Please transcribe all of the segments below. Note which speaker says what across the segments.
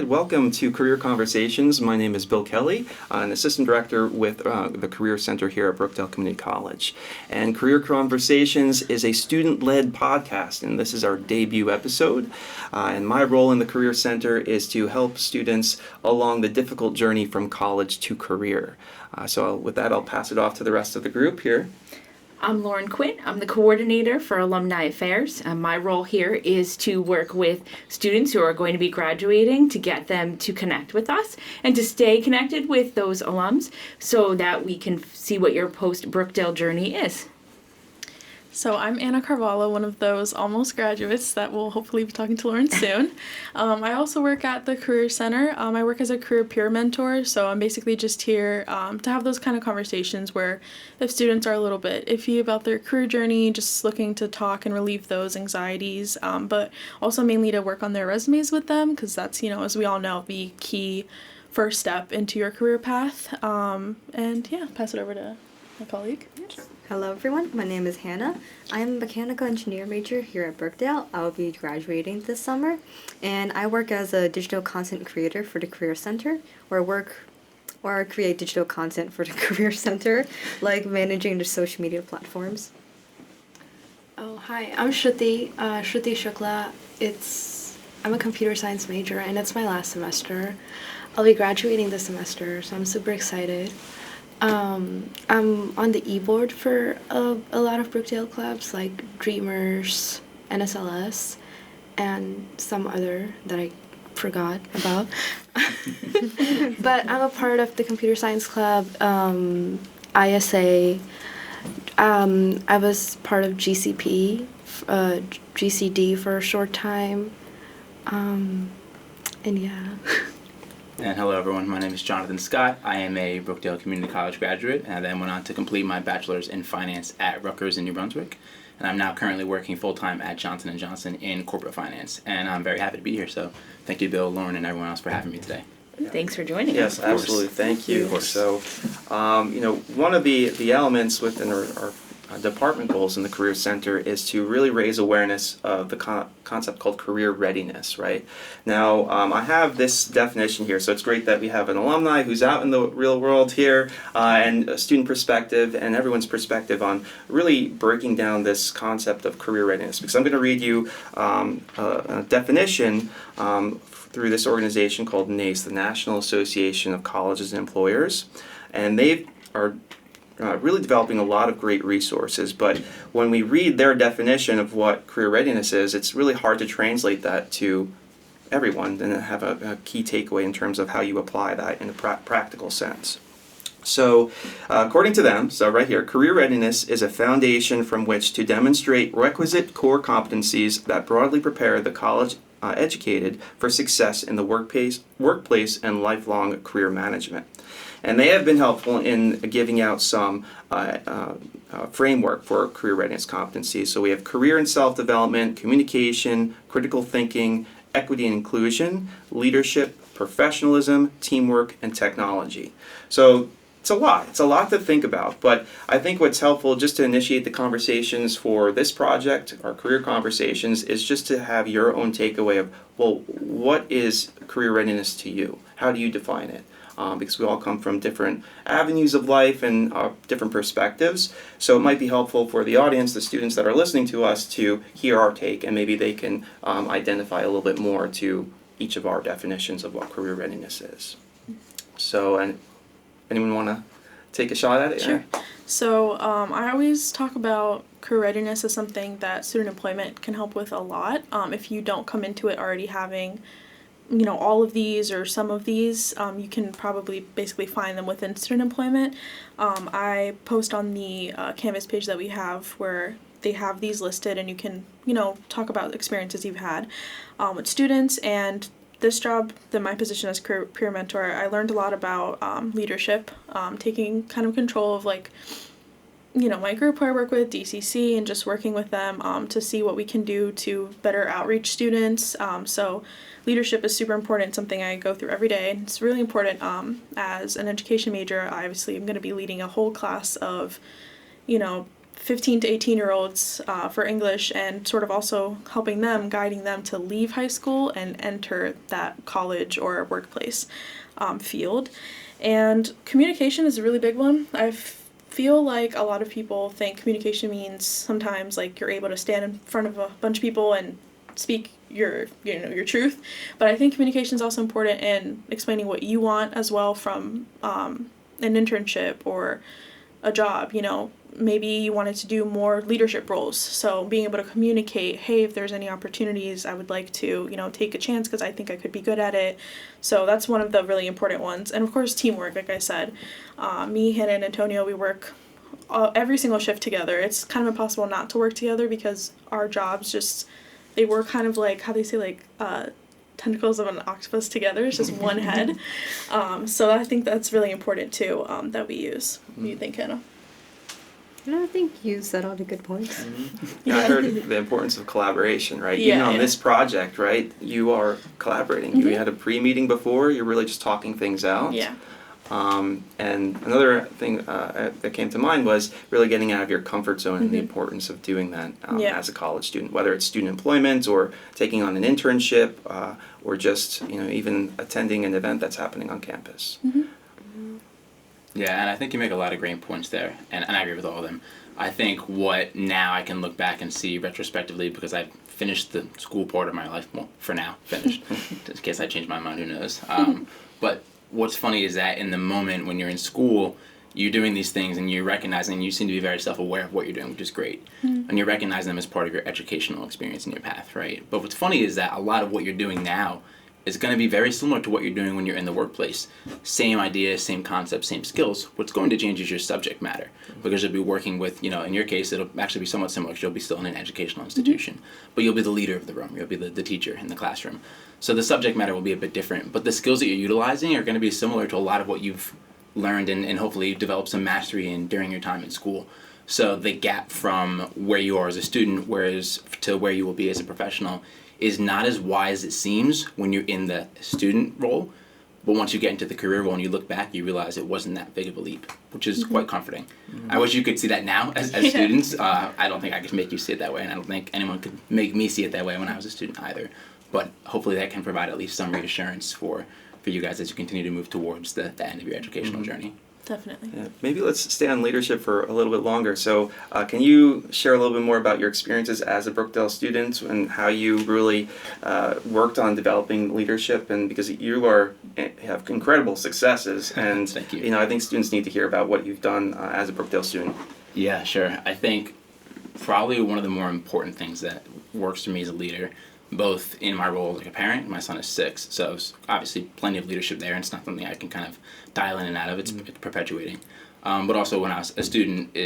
Speaker 1: Welcome to Career Conversations. My name is Bill Kelly. I'm an assistant director with the Career Center here at Brookdale Community College. And Career Conversations is a student-led podcast, and this is our debut episode. And my role in the Career Center is to help students along the difficult journey from college to career. So with that, I'll pass it off to the rest of the group here.
Speaker 2: I'm Lauren Quinn. I'm the coordinator for Alumni Affairs. My role here is to work with students who are going to be graduating to get them to connect with us and to stay connected with those alums so that we can see what your post-Brookdale journey is.
Speaker 3: So I'm Anna Carvalho, one of those almost graduates that will hopefully be talking to Lauren soon. I also work at the Career Center. I work as a career peer mentor, so I'm basically just here to have those kind of conversations where if students are a little bit iffy about their career journey, just looking to talk and relieve those anxieties, but also mainly to work on their resumes with them, because that's, as we all know, the key first step into your career path. Pass it over to my colleague.
Speaker 4: Sure. Hello everyone, my name is Hannah. I'm a mechanical engineer major here at Brookdale. I will be graduating this summer, and I work as a digital content creator for the Career Center, where I create digital content for the Career Center, like managing the social media platforms.
Speaker 5: Oh, hi, I'm Shruti Shukla. I'm a computer science major, and it's my last semester. I'll be graduating this semester, so I'm super excited. I'm on the e-board for a lot of Brookdale clubs like Dreamers, NSLS, and some other that I forgot about. But I'm a part of the computer science club, ISA. I was part of GCP, GCD for a short time, and yeah.
Speaker 6: And hello everyone, my name is Jonathan Scott. I am a Brookdale Community College graduate, and I then went on to complete my bachelor's in finance at Rutgers in New Brunswick. And I'm now currently working full-time at Johnson & Johnson in corporate finance. And I'm very happy to be here, so thank you, Bill, Lauren, and everyone else for having me today.
Speaker 2: Thanks for joining
Speaker 1: Yes,
Speaker 2: us.
Speaker 1: absolutely. Thank you. So, one of the elements within our department goals in the Career Center is to really raise awareness of the concept called career readiness, right? Now, I have this definition here, so it's great that we have an alumni who's out in the real world here, and a student perspective and everyone's perspective on really breaking down this concept of career readiness. Because I'm going to read you a definition through this organization called NACE, the National Association of Colleges and Employers, and they are really developing a lot of great resources, but when we read their definition of what career readiness is, it's really hard to translate that to everyone and have a key takeaway in terms of how you apply that in a practical sense. So, according to them, so right here, career readiness is a foundation from which to demonstrate requisite core competencies that broadly prepare the college educated for success in the workplace and lifelong career management. And they have been helpful in giving out some framework for career readiness competencies. So we have career and self-development, communication, critical thinking, equity and inclusion, leadership, professionalism, teamwork, and technology. So it's a lot to think about, but I think what's helpful just to initiate the conversations for this project, our career conversations, is just to have your own takeaway of, well, what is career readiness to you? How do you define it? Because we all come from different avenues of life and different perspectives. So it might be helpful for the audience, the students that are listening to us, to hear our take, and maybe they can identify a little bit more to each of our definitions of what career readiness is. So, and anyone want to take a shot at it?
Speaker 3: Sure. So I always talk about career readiness as something that student employment can help with a lot. If you don't come into it already having all of these or some of these, you can probably basically find them within student employment. I post on the Canvas page that we have where they have these listed, and you can, talk about experiences you've had with students. And this job, my position as peer mentor, I learned a lot about leadership, taking kind of control of my group who I work with, DCC, and just working with them to see what we can do to better outreach students. So leadership is super important, something I go through every day. It's really important as an education major. I obviously am going to be leading a whole class of, 15 to 18-year-olds for English, and sort of also helping them, guiding them to leave high school and enter that college or workplace field. And communication is a really big one. I feel like a lot of people think communication means sometimes like you're able to stand in front of a bunch of people and speak your truth, but I think communication is also important in explaining what you want as well from an internship or a job. Maybe you wanted to do more leadership roles, so being able to communicate, hey, if there's any opportunities, I would like to take a chance because I think I could be good at it. So that's one of the really important ones. And of course, teamwork, like I said. Me, Hannah, and Antonio, we work every single shift together. It's kind of impossible not to work together because our jobs they work kind of like, how they say, like tentacles of an octopus together. It's just one head. So I think that's really important too, that we use. What do you think, Hannah?
Speaker 4: I think you said all the good points.
Speaker 1: Yeah, I heard the importance of collaboration, right?
Speaker 3: Yeah,
Speaker 1: Even on
Speaker 3: yeah.
Speaker 1: this project, right? You are collaborating. You had a pre-meeting before. You're really just talking things out.
Speaker 3: Yeah.
Speaker 1: And another thing that came to mind was really getting out of your comfort zone and the importance of doing that as a college student, whether it's student employment or taking on an internship or just even attending an event that's happening on campus.
Speaker 6: Yeah, and I think you make a lot of great points there, and I agree with all of them. I think what now I can look back and see retrospectively, because I've finished the school part of my life, well, for now, finished. In case I change my mind, who knows. But what's funny is that in the moment when you're in school, you're doing these things and you're recognizing, you seem to be very self-aware of what you're doing, which is great. And you're recognizing them as part of your educational experience in your path, right? But what's funny is that a lot of what you're doing now is going to be very similar to what you're doing when you're in the workplace. Same ideas, same concepts, same skills. What's going to change is your subject matter, because you'll be working with, in your case, it'll actually be somewhat similar because you'll be still in an educational institution, but you'll be the leader of the room. You'll be the teacher in the classroom. So the subject matter will be a bit different, but the skills that you're utilizing are going to be similar to a lot of what you've learned and hopefully developed some mastery in during your time in school. So the gap from where you are as a student to where you will be as a professional is not as wide as it seems when you're in the student role, but once you get into the career role and you look back, you realize it wasn't that big of a leap, which is quite comforting. I wish you could see that now as students. I don't think I could make you see it that way, and I don't think anyone could make me see it that way when I was a student either. But hopefully that can provide at least some reassurance for you guys as you continue to move towards the end of your educational journey.
Speaker 3: Definitely.
Speaker 1: Yeah. Maybe let's stay on leadership for a little bit longer. So can you share a little bit more about your experiences as a Brookdale student and how you really worked on developing leadership? And because you have incredible successes, and
Speaker 6: Thank you.
Speaker 1: I think students need to hear about what you've done as a Brookdale student.
Speaker 6: Yeah, sure. I think probably one of the more important things that works for me as a leader, both in my role as a parent, my son is 6, so it's obviously plenty of leadership there, and it's not something I can kind of dial in and out of, it's perpetuating. But also when I was a student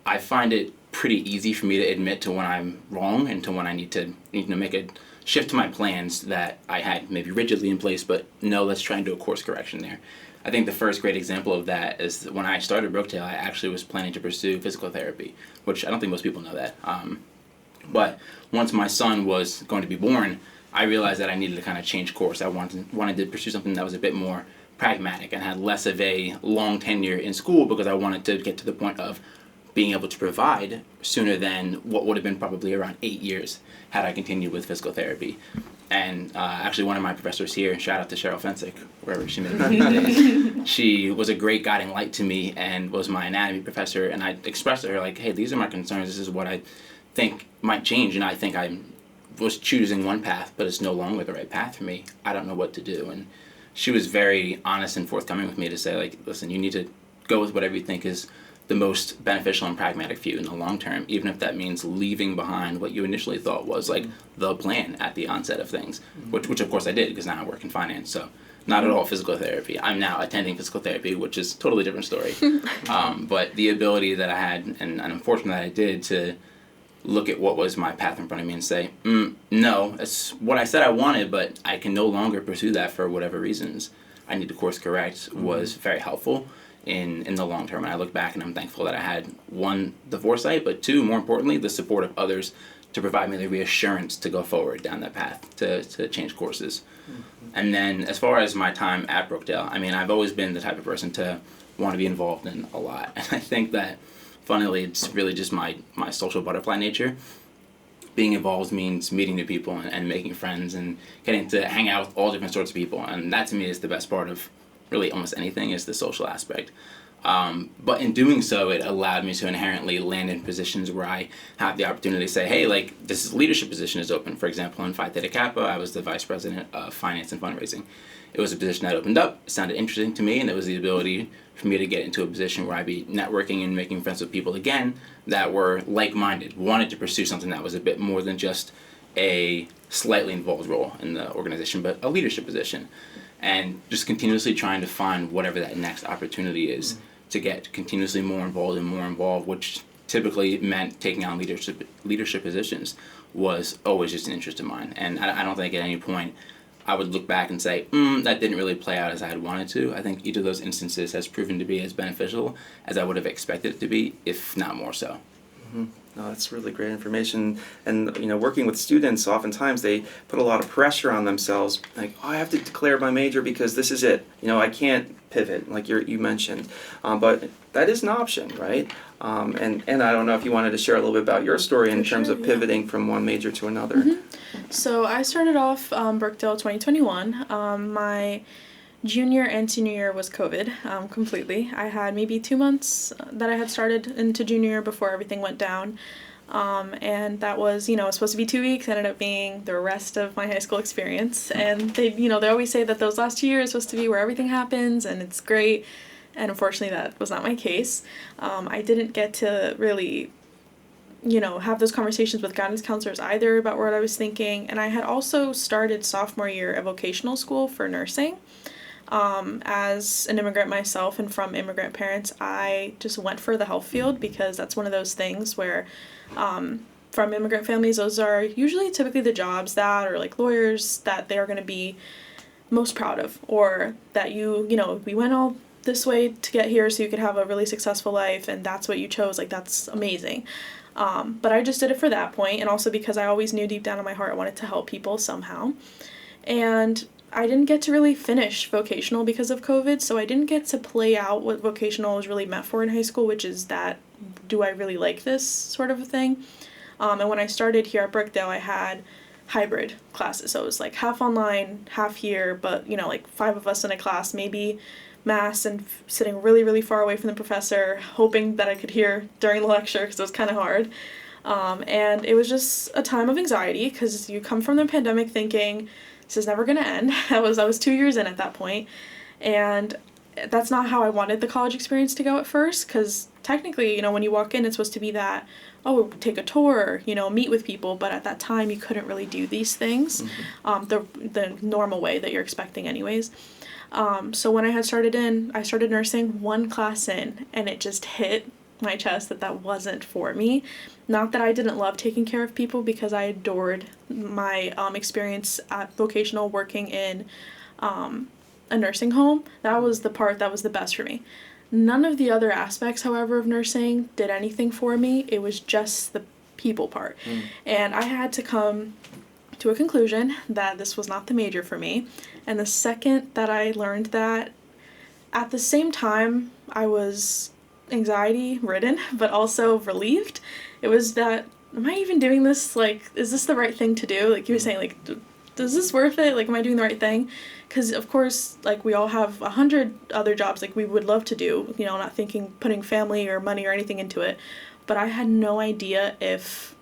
Speaker 6: I find it pretty easy for me to admit to when I'm wrong and to when I need to make a shift to my plans that I had maybe rigidly in place, but no, let's try and do a course correction there. I think the first great example of that is when I started Brookdale, I actually was planning to pursue physical therapy, which I don't think most people know that. But once my son was going to be born, I realized that I needed to kind of change course. I wanted to pursue something that was a bit more pragmatic and had less of a long tenure in school, because I wanted to get to the point of being able to provide sooner than what would have been probably around 8 years had I continued with physical therapy. And actually one of my professors here, shout out to Cheryl Fensick, wherever she may be today, she was a great guiding light to me and was my anatomy professor, and I expressed to her like, hey, these are my concerns, this is what I think might change, and I think I was choosing one path, but it's no longer the right path for me. I don't know what to do. And she was very honest and forthcoming with me to say, like, listen, you need to go with whatever you think is the most beneficial and pragmatic for you in the long term, even if that means leaving behind what you initially thought was like the plan at the onset of things, which of course I did, because now I work in finance, so not at all physical therapy. I'm now attending physical therapy, which is a totally different story. But the ability that I had, and unfortunately that I did, to look at what was my path in front of me and say, no, it's what I said I wanted, but I can no longer pursue that for whatever reasons I need to course correct, was very helpful in the long term. And I look back and I'm thankful that I had, 1, the foresight, but 2, more importantly, the support of others to provide me the reassurance to go forward down that path, to change courses. And then as far as my time at Brookdale, I mean, I've always been the type of person to want to be involved in a lot. And I think that funnily, it's really just my social butterfly nature. Being involved means meeting new people and making friends and getting to hang out with all different sorts of people. And that to me is the best part of really almost anything, is the social aspect. But in doing so, it allowed me to inherently land in positions where I have the opportunity to say, hey, like, this leadership position is open. For example, in Phi Theta Kappa, I was the vice president of finance and fundraising. It was a position that opened up, it sounded interesting to me, and it was the ability for me to get into a position where I'd be networking and making friends with people again that were like-minded, wanted to pursue something that was a bit more than just a slightly involved role in the organization, but a leadership position. And just continuously trying to find whatever that next opportunity is to get continuously more involved, which typically meant taking on leadership positions, was always just an interest of mine. And I don't think at any point I would look back and say, that didn't really play out as I had wanted to. I think each of those instances has proven to be as beneficial as I would have expected it to be, if not more so.
Speaker 1: Mm-hmm. No, that's really great information. And, working with students, oftentimes they put a lot of pressure on themselves. Like, I have to declare my major because this is it. I can't pivot, like you mentioned. But that is an option, right? And I don't know if you wanted to share a little bit about your story in terms of pivoting from one major to another.
Speaker 3: Mm-hmm. So I started off Brookdale 2021. My junior and senior year was COVID completely. I had maybe 2 months that I had started into junior year before everything went down. And that was, it was supposed to be 2 weeks, ended up being the rest of my high school experience. And they always say that those last 2 years are supposed to be where everything happens and it's great. And unfortunately that was not my case. I didn't get to really have those conversations with guidance counselors either about what I was thinking. And I had also started sophomore year at vocational school for nursing. As an immigrant myself and from immigrant parents, I just went for the health field because that's one of those things where from immigrant families, those are usually typically the jobs that, or like lawyers, that they are going to be most proud of, or that we went all this way to get here so you could have a really successful life and that's what you chose. Like, that's amazing. But I just did it for that point, and also because I always knew deep down in my heart I wanted to help people somehow. And I didn't get to really finish vocational because of COVID, so I didn't get to play out what vocational was really meant for in high school, which is that, do I really like this sort of a thing? And when I started here at Brookdale, I had hybrid classes, so it was like half online, half here, but like 5 of us in a class, maybe mass, and sitting really, really far away from the professor, hoping that I could hear during the lecture because it was kind of hard. And it was just a time of anxiety because you come from the pandemic thinking, this is never going to end. I was 2 years in at that point, and that's not how I wanted the college experience to go at first, because technically, when you walk in, it's supposed to be that, take a tour, meet with people, but at that time, you couldn't really do these things the normal way that you're expecting anyways. So when I started nursing 1 class in, and it just hit my chest that wasn't for me. Not that I didn't love taking care of people, because I adored my experience at vocational working in a nursing home. That was the part that was the best for me. None of the other aspects, however, of nursing did anything for me. It was just the people part. And I had to come to a conclusion that this was not the major for me. And the second that I learned that, at the same time, I was anxiety ridden, but also relieved. It was that, am I even doing this? Like, is this the right thing to do? Like you were saying, like, is this worth it? Like, am I doing the right thing? Because of course, like, we all have 100 other jobs like we would love to do, not thinking putting family or money or anything into it. But I had no idea if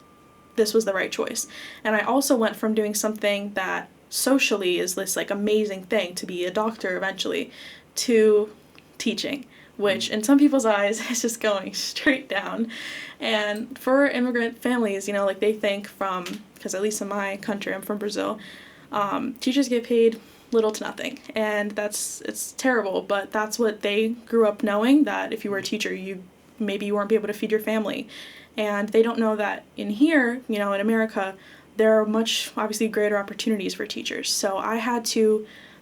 Speaker 3: this was the right choice. And I also went from doing something that socially is this like amazing thing, to be a doctor eventually, to teaching, which in some people's eyes is just going straight down. And for immigrant families, like, they think because at least in my country, I'm from Brazil, teachers get paid little to nothing, and it's terrible, but that's what they grew up knowing, that if you were a teacher, maybe you weren't be able to feed your family. And they don't know that in here, in America, there are much, obviously, greater opportunities for teachers. So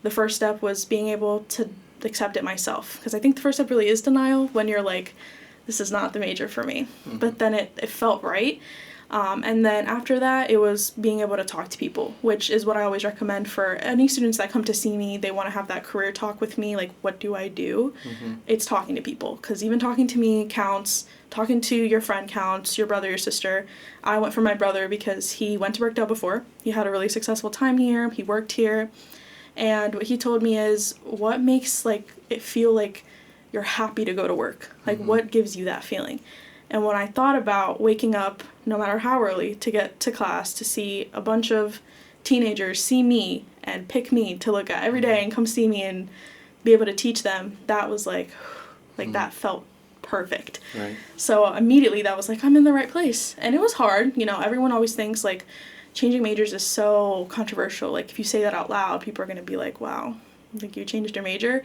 Speaker 3: the first step was being able to accept it myself, because I think the first step really is denial, when you're like, this is not the major for me. But then it felt right. And then after that, it was being able to talk to people, which is what I always recommend for any students that come to see me. They want to have that career talk with me, like, what do I do? It's talking to people, because even talking to me counts. Talking to your friend counts, your brother, your sister. I went for my brother because he went to Brookdale before. He had a really successful time here. He worked here. And what he told me is, what makes, like, it feel like you're happy to go to work? Like, what gives you that feeling? And when I thought about waking up, no matter how early, to get to class, to see a bunch of teenagers see me and pick me to look at every day and come see me and be able to teach them, that was like that felt perfect.
Speaker 1: Right.
Speaker 3: So immediately that was like, I'm in the right place. And it was hard. You know, everyone always thinks, like, changing majors is so controversial. Like, if you say that out loud, people are going to be like, wow, like, you changed your major.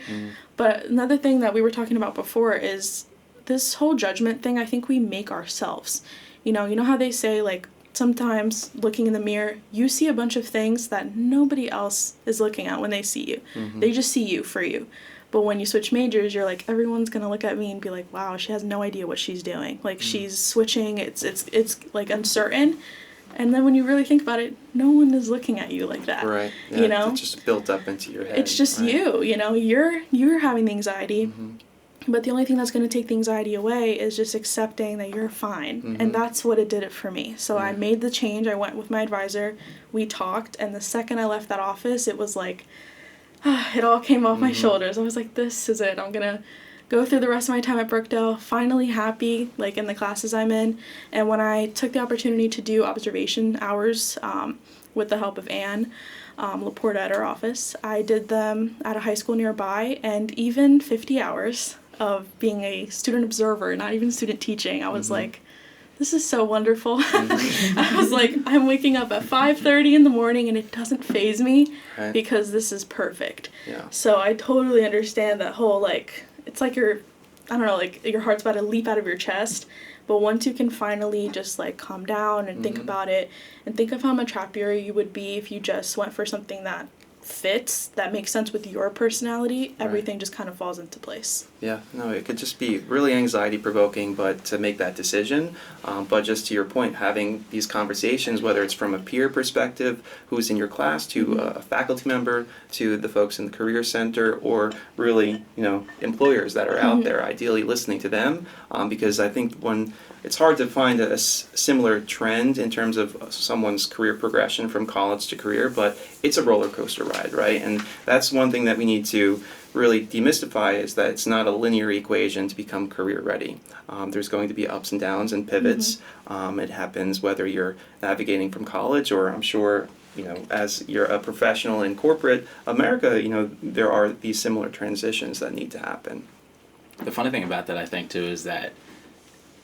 Speaker 3: But another thing that we were talking about before is this whole judgment thing. I think we make ourselves. You know how they say, like, sometimes looking in the mirror, you see a bunch of things that nobody else is looking at when they see you. They just see you for you. But when you switch majors, you're like, everyone's gonna look at me and be like, wow, she has no idea what she's doing. Like, she's switching, it's like uncertain. And then when you really think about it, no one is looking at you like that.
Speaker 1: Right. Yeah,
Speaker 3: You know?
Speaker 1: it's just built up into your head.
Speaker 3: It's just
Speaker 1: right?
Speaker 3: you know, you're having the anxiety. But the only thing that's going to take the anxiety away is just accepting that you're fine. And that's what it did it for me. So I made the change. I went with my advisor. We talked. And the second I left that office, it was like, it all came off my shoulders. I was like, this is it. I'm going to go through the rest of my time at Brookdale, finally happy, like, in the classes I'm in. And when I took the opportunity to do observation hours with the help of Anne Laporta at her office, I did them at a high school nearby. And even 50 hours of being a student observer, not even student teaching, I was like, this is so wonderful. I was like, I'm waking up at 5:30 in the morning and it doesn't faze me because this is perfect.
Speaker 1: Yeah.
Speaker 3: So I totally understand that whole, like, it's like I don't know, like, your heart's about to leap out of your chest. But once you can finally just, like, calm down and think about it and think of how much happier you would be if you just went for something that fits, that makes sense with your personality, everything just kind of falls into place.
Speaker 1: Yeah, no, it could just be really anxiety provoking, but to make that decision, but just to your point, having these conversations, whether it's from a peer perspective, who's in your class, to a faculty member, to the folks in the Career Center, or really, employers that are out there, ideally listening to them, because I think it's hard to find a similar trend in terms of someone's career progression from college to career, but it's a roller coaster ride, right? And that's one thing that we need to really demystify, is that it's not a linear equation to become career ready. There's going to be ups and downs and pivots. It happens whether you're navigating from college, or I'm sure, as you're a professional in corporate America, there are these similar transitions that need to happen.
Speaker 6: The funny thing about that, I think, too, is that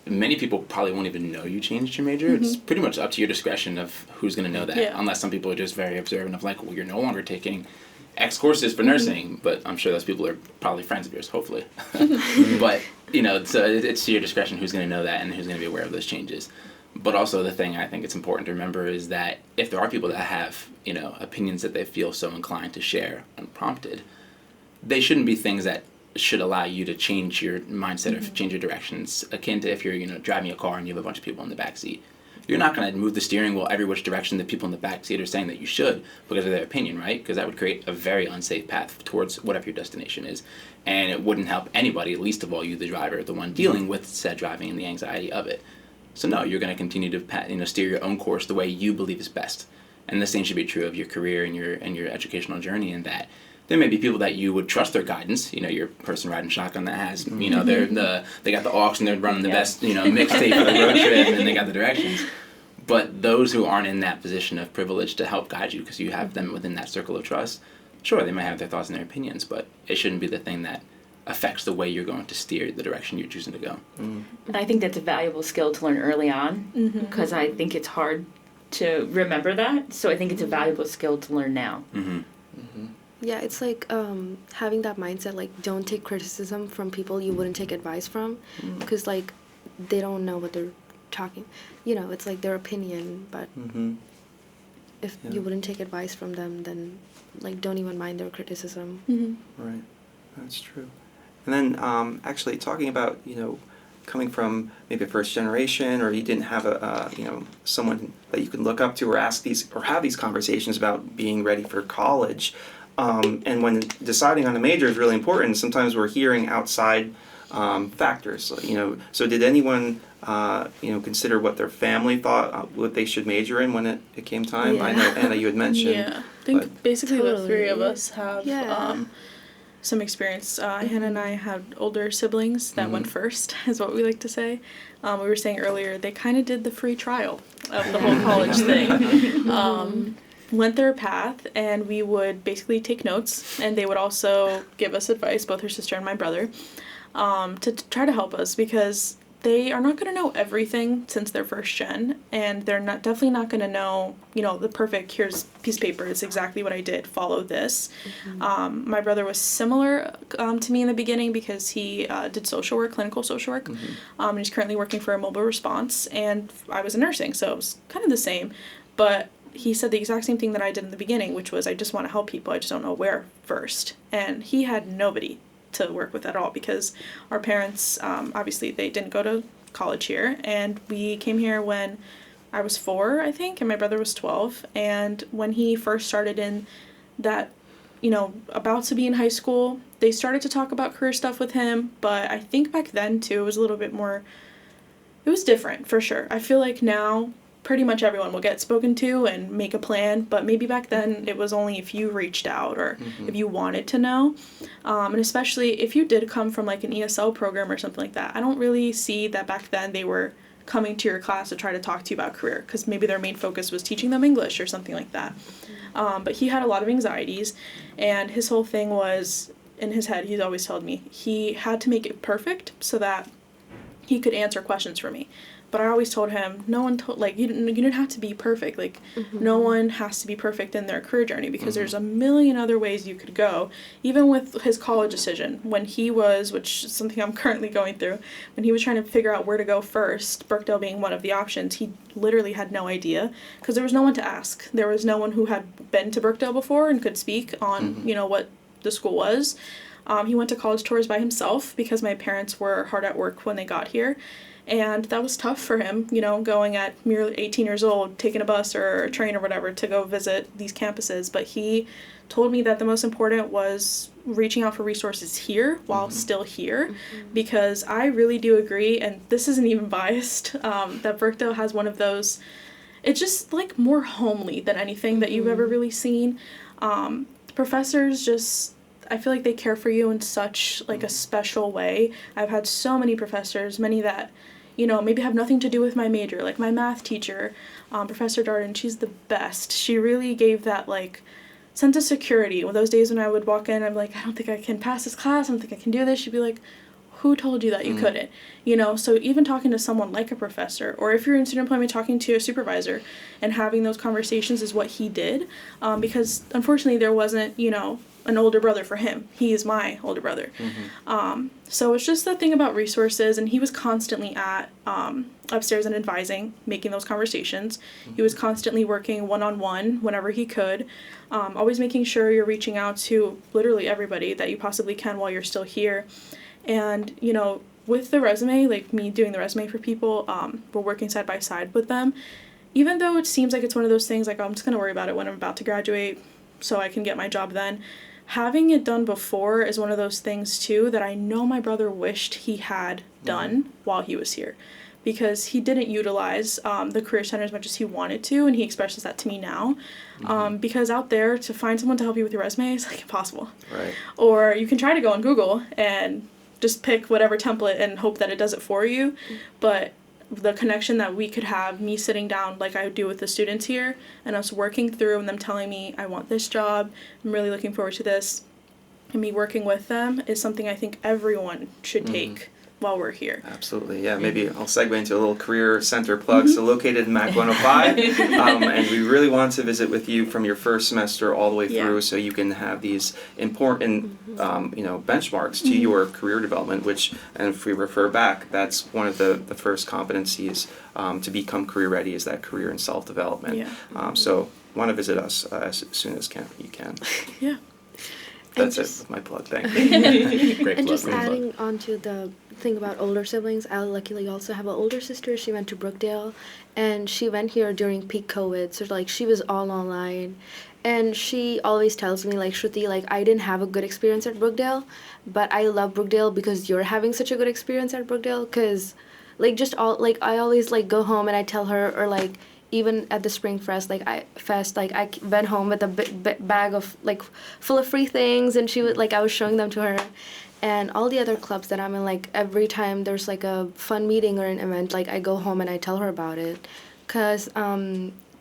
Speaker 6: many people probably won't even know you changed your major. It's pretty much up to your discretion of who's going to know that, unless some people are just very observant of, like, well, you're no longer taking X courses for nursing, but I'm sure those people are probably friends of yours, hopefully. But, so it's to your discretion who's going to know that and who's going to be aware of those changes. But also the thing I think it's important to remember is that if there are people that have, opinions that they feel so inclined to share unprompted, they shouldn't be things that should allow you to change your mindset or change your directions. Akin to if you're, driving a car and you have a bunch of people in the back seat. You're not going to move the steering wheel every which direction the people in the back seat are saying that you should because of their opinion, right? Because that would create a very unsafe path towards whatever your destination is. And it wouldn't help anybody, least of all you, the driver, the one dealing with said driving and the anxiety of it. So no, you're going to continue to steer your own course the way you believe is best. And the same should be true of your career and your educational journey, in that there may be people that you would trust their guidance. Your person riding shotgun that has, they got the aux and they're running the best, mixtape for the road trip, and they got the directions. But those who aren't in that position of privilege to help guide you because you have them within that circle of trust, sure, they might have their thoughts and their opinions, but it shouldn't be the thing that affects the way you're going to steer the direction you're choosing to go.
Speaker 2: And I think that's a valuable skill to learn early on, because I think it's hard to remember that. So I think it's a valuable skill to learn now.
Speaker 5: Yeah, it's like having that mindset, like, don't take criticism from people you wouldn't take advice from, because, like, they don't know what they're talking. It's like their opinion, but if you wouldn't take advice from them, then, like, don't even mind their criticism.
Speaker 1: Right, that's true. And then actually talking about, coming from maybe a first generation, or you didn't have someone that you could look up to or ask these or have these conversations about being ready for college. And when deciding on a major is really important, sometimes we're hearing outside factors. So did anyone consider what their family thought what they should major in when it came time?
Speaker 5: Yeah.
Speaker 1: I know Anna, you had mentioned.
Speaker 3: Yeah, I think basically the three of
Speaker 5: Totally.
Speaker 3: us have
Speaker 5: Yeah.
Speaker 3: some experience. Hannah and I had older siblings that went first, is what we like to say. We were saying earlier, they kind of did the free trial of the whole college thing. Went their path, and we would basically take notes, and they would also give us advice, both her sister and my brother, to try to help us, because they are not going to know everything since they're first gen, and they're definitely not going to know, the perfect, here's a piece of paper, it's exactly what I did, follow this. My brother was similar to me in the beginning, because he did social work, clinical social work, and he's currently working for a mobile response, and I was in nursing, so it was kind of the same, but he said the exact same thing that I did in the beginning, which was, I just want to help people, I just don't know where first, and he had nobody to work with at all, because our parents, obviously they didn't go to college here, and we came here when I was 4, I think, and my brother was 12, and when he first started in that, about to be in high school, they started to talk about career stuff with him, but I think back then too, it was a little bit more, it was different for sure. I feel like now pretty much everyone will get spoken to and make a plan, but maybe back then it was only if you reached out or if you wanted to know. And especially if you did come from like an ESL program or something like that, I don't really see that back then they were coming to your class to try to talk to you about career, because maybe their main focus was teaching them English or something like that. But he had a lot of anxieties, and his whole thing was, in his head, he's always told me, he had to make it perfect so that he could answer questions for me. But I always told him, no one told, like, you didn't have to be perfect. Like, no one has to be perfect in their career journey, because there's a million other ways you could go. Even with his college decision, when he was, which is something I'm currently going through, when he was trying to figure out where to go first, Brookdale being one of the options, he literally had no idea, because there was no one to ask. There was no one who had been to Brookdale before and could speak on, what the school was. He went to college tours by himself, because my parents were hard at work when they got here. And that was tough for him, going at merely 18 years old, taking a bus or a train or whatever to go visit these campuses. But he told me that the most important was reaching out for resources here while still here, because I really do agree, and this isn't even biased, that Brookdale has one of those, it's just like more homely than anything that you've ever really seen. The professors just, I feel like they care for you in such like a special way. I've had so many professors, many that, maybe have nothing to do with my major, like my math teacher, Professor Darden. She's the best. She really gave that like sense of security. Those days when I would walk in, I'm like, I don't think I can pass this class, I don't think I can do this. She'd be like, who told you that you couldn't? So even talking to someone like a professor, or if you're in student employment, talking to a supervisor and having those conversations is what he did, because unfortunately there wasn't, an older brother for him. He is my older brother. So it's just the thing about resources, and he was constantly at upstairs and advising, making those conversations. He was constantly working one-on-one whenever he could, always making sure you're reaching out to literally everybody that you possibly can while you're still here. And, with the resume, like me doing the resume for people, we're working side by side with them. Even though it seems like it's one of those things, like, oh, I'm just going to worry about it when I'm about to graduate so I can get my job then. Having it done before is one of those things, too, that I know my brother wished he had done while he was here, because he didn't utilize the Career Center as much as he wanted to, and he expresses that to me now. Because out there, to find someone to help you with your resume is like impossible.
Speaker 1: Right.
Speaker 3: Or you can try to go on Google and just pick whatever template and hope that it does it for you, but the connection that we could have, me sitting down like I do with the students here, and us working through and them telling me, I want this job, I'm really looking forward to this, and me working with them is something I think everyone should take while we're here.
Speaker 1: Absolutely, yeah. Maybe I'll segue into a little career center plug. So located in MAC 105, and we really want to visit with you from your first semester all the way through, so you can have these important, benchmarks to your career development. Which, and if we refer back, that's one of the first competencies to become career ready, is that career and self development. So want to visit us as soon as you can.
Speaker 3: Yeah.
Speaker 1: That's it
Speaker 5: just-
Speaker 1: with my plug. Thank you.
Speaker 6: Great
Speaker 5: And
Speaker 6: plug,
Speaker 5: just
Speaker 6: great plug.
Speaker 5: adding on to the thing about older siblings, I luckily also have an older sister. She went to Brookdale, and she went here during peak COVID, so like she was all online. And she always tells me, like, Shruti, like, I didn't have a good experience at Brookdale, but I love Brookdale because you're having such a good experience at Brookdale. Because, like, just all, like, I always, like, go home and I tell her, or, like, even at the Spring Fest, I went home with a bag of, like, full of free things, and she would, like, I was showing them to her. And all the other clubs that I'm in, like, every time there's, like, a fun meeting or an event, like, I go home and I tell her about it. Because,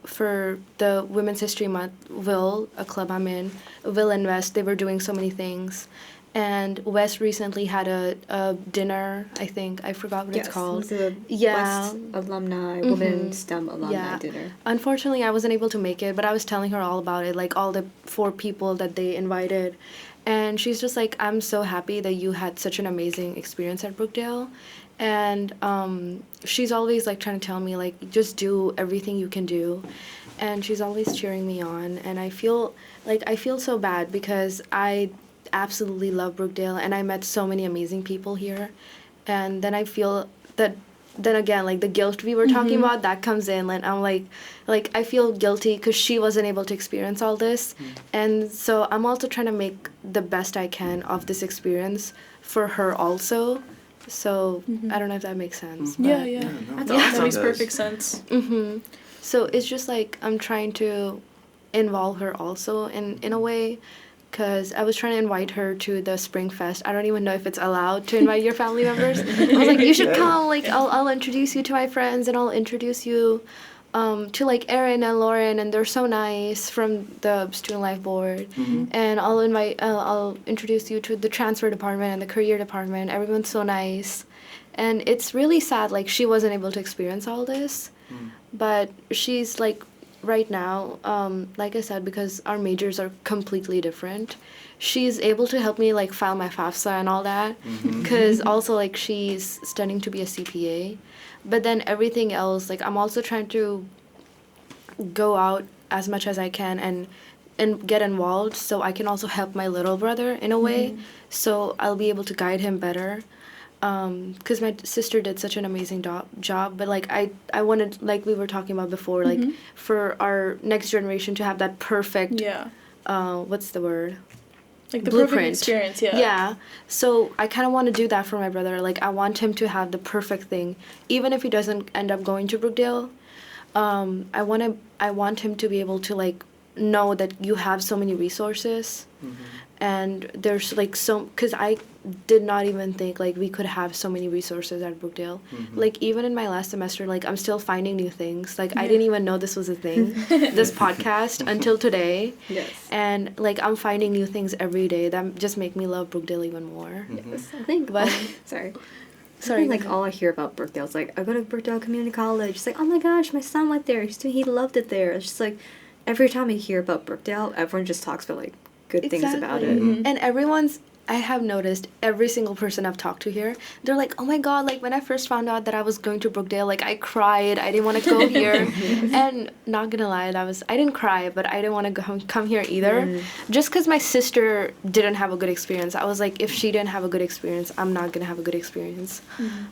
Speaker 5: for the Women's History Month, a club I'm in, Will and West, they were doing so many things. And West recently had a dinner, I think. I forgot what it's called.
Speaker 4: It was a
Speaker 5: Yeah.
Speaker 4: West alumni, Women STEM alumni
Speaker 5: Yeah.
Speaker 4: dinner.
Speaker 5: Unfortunately, I wasn't able to make it, but I was telling her all about it, like all the 4 people that they invited. And she's just like, I'm so happy that you had such an amazing experience at Brookdale. And she's always like trying to tell me, like, just do everything you can do. And she's always cheering me on. And I feel so bad because I absolutely love Brookdale and I met so many amazing people here. And then I feel that then again, like the guilt we were talking about, that comes in, and I'm like I feel guilty because she wasn't able to experience all this. And so I'm also trying to make the best I can of this experience for her also. So I don't know if that makes sense.
Speaker 3: Yeah,
Speaker 5: but-
Speaker 3: yeah.
Speaker 1: no,
Speaker 3: That
Speaker 1: awesome.
Speaker 3: makes
Speaker 1: Does.
Speaker 3: perfect sense.
Speaker 5: So it's just like I'm trying to involve her also in a way, because I was trying to invite her to the Spring Fest. I don't even know if it's allowed to invite your family members. I was like, you should come. Like, I'll introduce you to my friends, and I'll introduce you to like Erin and Lauren, and they're so nice from the Student Life Board. And I'll introduce you to the transfer department and the career department. Everyone's so nice, and it's really sad. Like she wasn't able to experience all this, but she's like. Right now, like I said, because our majors are completely different, she's able to help me like file my FAFSA and all that. Because also like she's studying to be a CPA, but then everything else, like I'm also trying to go out as much as I can and get involved, so I can also help my little brother in a way. So I'll be able to guide him better. Because my sister did such an amazing job, but like I wanted, like we were talking about before, like for our next generation to have that perfect what's the word,
Speaker 3: Like the
Speaker 5: blueprint.
Speaker 3: perfect experience, yeah.
Speaker 5: Yeah. So I kind of want to do that for my brother. Like I want him to have the perfect thing, even if he doesn't end up going to Brookdale. I want him to be able to like know that you have so many resources. And there's like because I did not even think like we could have so many resources at Brookdale. Like even in my last semester, like I'm still finding new things. Like I didn't even know this was a thing, this podcast, until today.
Speaker 4: Yes.
Speaker 5: And like I'm finding new things every day that just make me love Brookdale even more.
Speaker 4: Yes. I think,
Speaker 5: But-
Speaker 4: sorry.
Speaker 5: Sorry.
Speaker 4: I think, like all I hear about Brookdale is like, I go to Brookdale Community College. It's like, oh my gosh, my son went there. He loved it there. It's just like, every time I hear about Brookdale, everyone just talks about like good things about it.
Speaker 5: And I have noticed every single person I've talked to here, they're like, oh my god, like when I first found out that I was going to Brookdale, like I cried, I didn't want to go here. And not gonna lie, I didn't cry, but I didn't want to come here either. Just because my sister didn't have a good experience. I was like, if she didn't have a good experience, I'm not gonna have a good experience.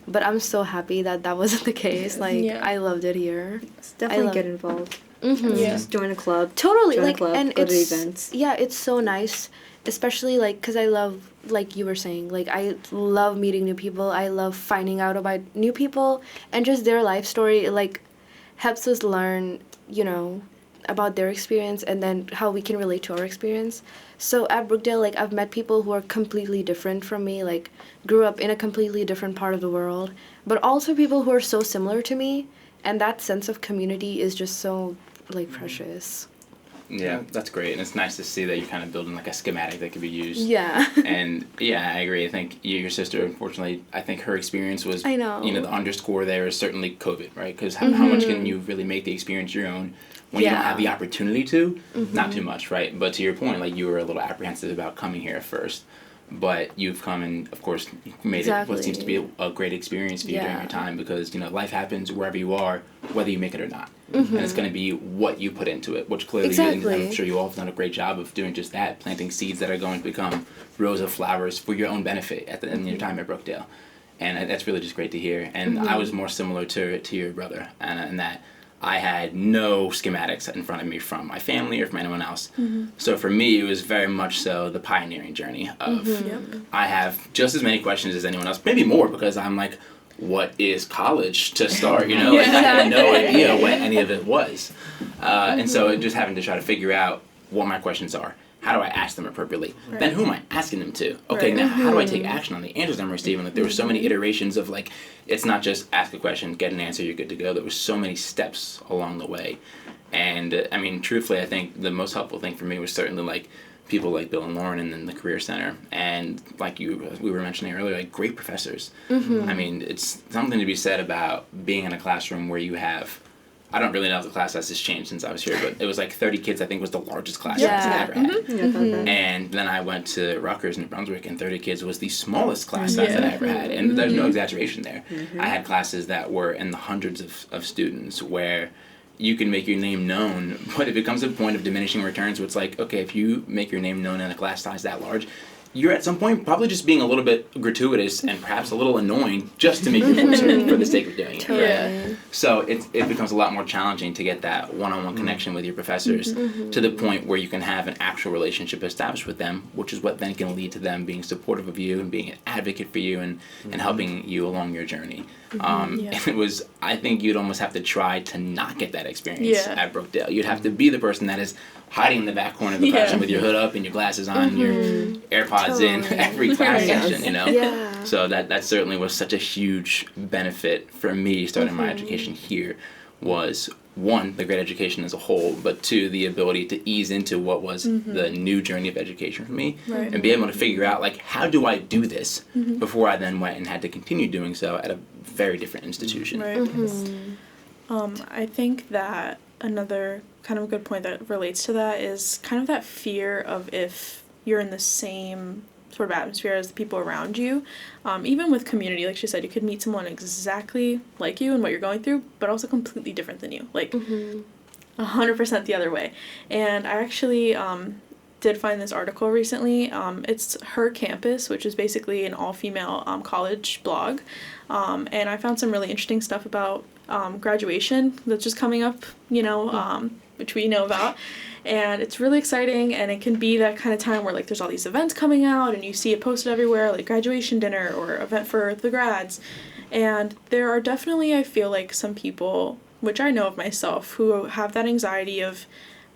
Speaker 5: But I'm so happy that wasn't the case. Like
Speaker 3: Yeah.
Speaker 5: I loved it here.
Speaker 4: It's definitely
Speaker 5: love-
Speaker 4: get involved.
Speaker 3: Yeah.
Speaker 4: Just join a club.
Speaker 5: Totally,
Speaker 4: Join a
Speaker 5: like,
Speaker 4: club,
Speaker 5: and
Speaker 4: go to
Speaker 5: it's
Speaker 4: events.
Speaker 5: yeah, it's so nice, especially like because I love, like you were saying, like I love meeting new people. I love finding out about new people and just their life story. It, like helps us learn, about their experience and then how we can relate to our experience. So at Brookdale, like I've met people who are completely different from me, like grew up in a completely different part of the world, but also people who are so similar to me, and that sense of community is just so like precious.
Speaker 6: Yeah, that's great, and it's nice to see that you're kind of building like a schematic that could be used.
Speaker 5: Yeah.
Speaker 6: And yeah, I agree. I think your sister, unfortunately, I think her experience was,
Speaker 5: I know.
Speaker 6: the underscore there is certainly COVID, right? Because how much can you really make the experience your own when you don't
Speaker 5: Yeah.
Speaker 6: have the opportunity to? Not too much, right? But to your point, like you were a little apprehensive about coming here at first. but you've come and, of course, made it what seems to be a great experience for you during
Speaker 5: Yeah.
Speaker 6: your time, because, you know, life happens wherever you are, whether you make it or not. And it's going to be what you put into it, which clearly, and
Speaker 5: Exactly.
Speaker 6: I'm sure you all have done a great job of doing just that, planting seeds that are going to become rows of flowers for your own benefit at the end of your time at Brookdale. And that's really just great to hear. And I was more similar to your brother, in that I had no schematics in front of me from my family or from anyone else. So for me, it was very much so the pioneering journey of I have just as many questions as anyone else, maybe more, because I'm like, what is college to start? You know, like, I had no idea what any of it was. And so just having to try to figure out what my questions are. How do I ask them appropriately? Then who am I asking them to? Okay, now how do I take action on the answers I'm receiving? Like, there were so many iterations of, like, it's not just ask a question, get an answer, you're good to go. There was so many steps along the way. And I mean, truthfully, I think the most helpful thing for me was certainly, like, people like Bill and Lauren and then the Career Center. And like we were mentioning earlier, like, great professors. I mean, it's something to be said about being in a classroom where you have, I don't really know if the class size has changed since I was here, but it was like 30 kids, I think, was the largest class size I ever had. And then I went to Rutgers, New Brunswick, and 30 kids was the smallest class size that I ever had. And there's no exaggeration there. I had classes that were in the hundreds of students where you can make your name known, but it becomes a point of diminishing returns where it's like, okay, if you make your name known in a class size that large, you're at some point probably just being a little bit gratuitous and perhaps a little annoying just to make your voice heard for the sake of doing it. Right? So it becomes a lot more challenging to get that one-on-one connection with your professors to the point where you can have an actual relationship established with them, which is what then can lead to them being supportive of you and being an advocate for you and helping you along your journey. And it was, I think you'd almost have to try to not get that experience at Brookdale. You'd have to be the person that is hiding in the back corner of the classroom with your hood up and your glasses on, your AirPods in every class session, you know?
Speaker 5: Yeah.
Speaker 6: So that certainly was such a huge benefit for me starting my education here, was one, the great education as a whole, but two, the ability to ease into what was the new journey of education for me and be able to figure out, like, how do I do this before I then went and had to continue doing so at a very different institution.
Speaker 3: I think that another kind of a good point that relates to that is kind of that fear of if you're in the same sort of atmosphere as the people around you. Even with community, like she said, you could meet someone exactly like you and what you're going through, but also completely different than you. Like 100% the other way. And I actually did find this article recently. It's Her Campus, which is basically an all-female college blog. And I found some really interesting stuff about graduation that's just coming up, you know, which we know about. And it's really exciting, and it can be that kind of time where, like, there's all these events coming out, and you see it posted everywhere, like graduation dinner or event for the grads. And there are definitely, I feel like, some people, which I know of myself, who have that anxiety of,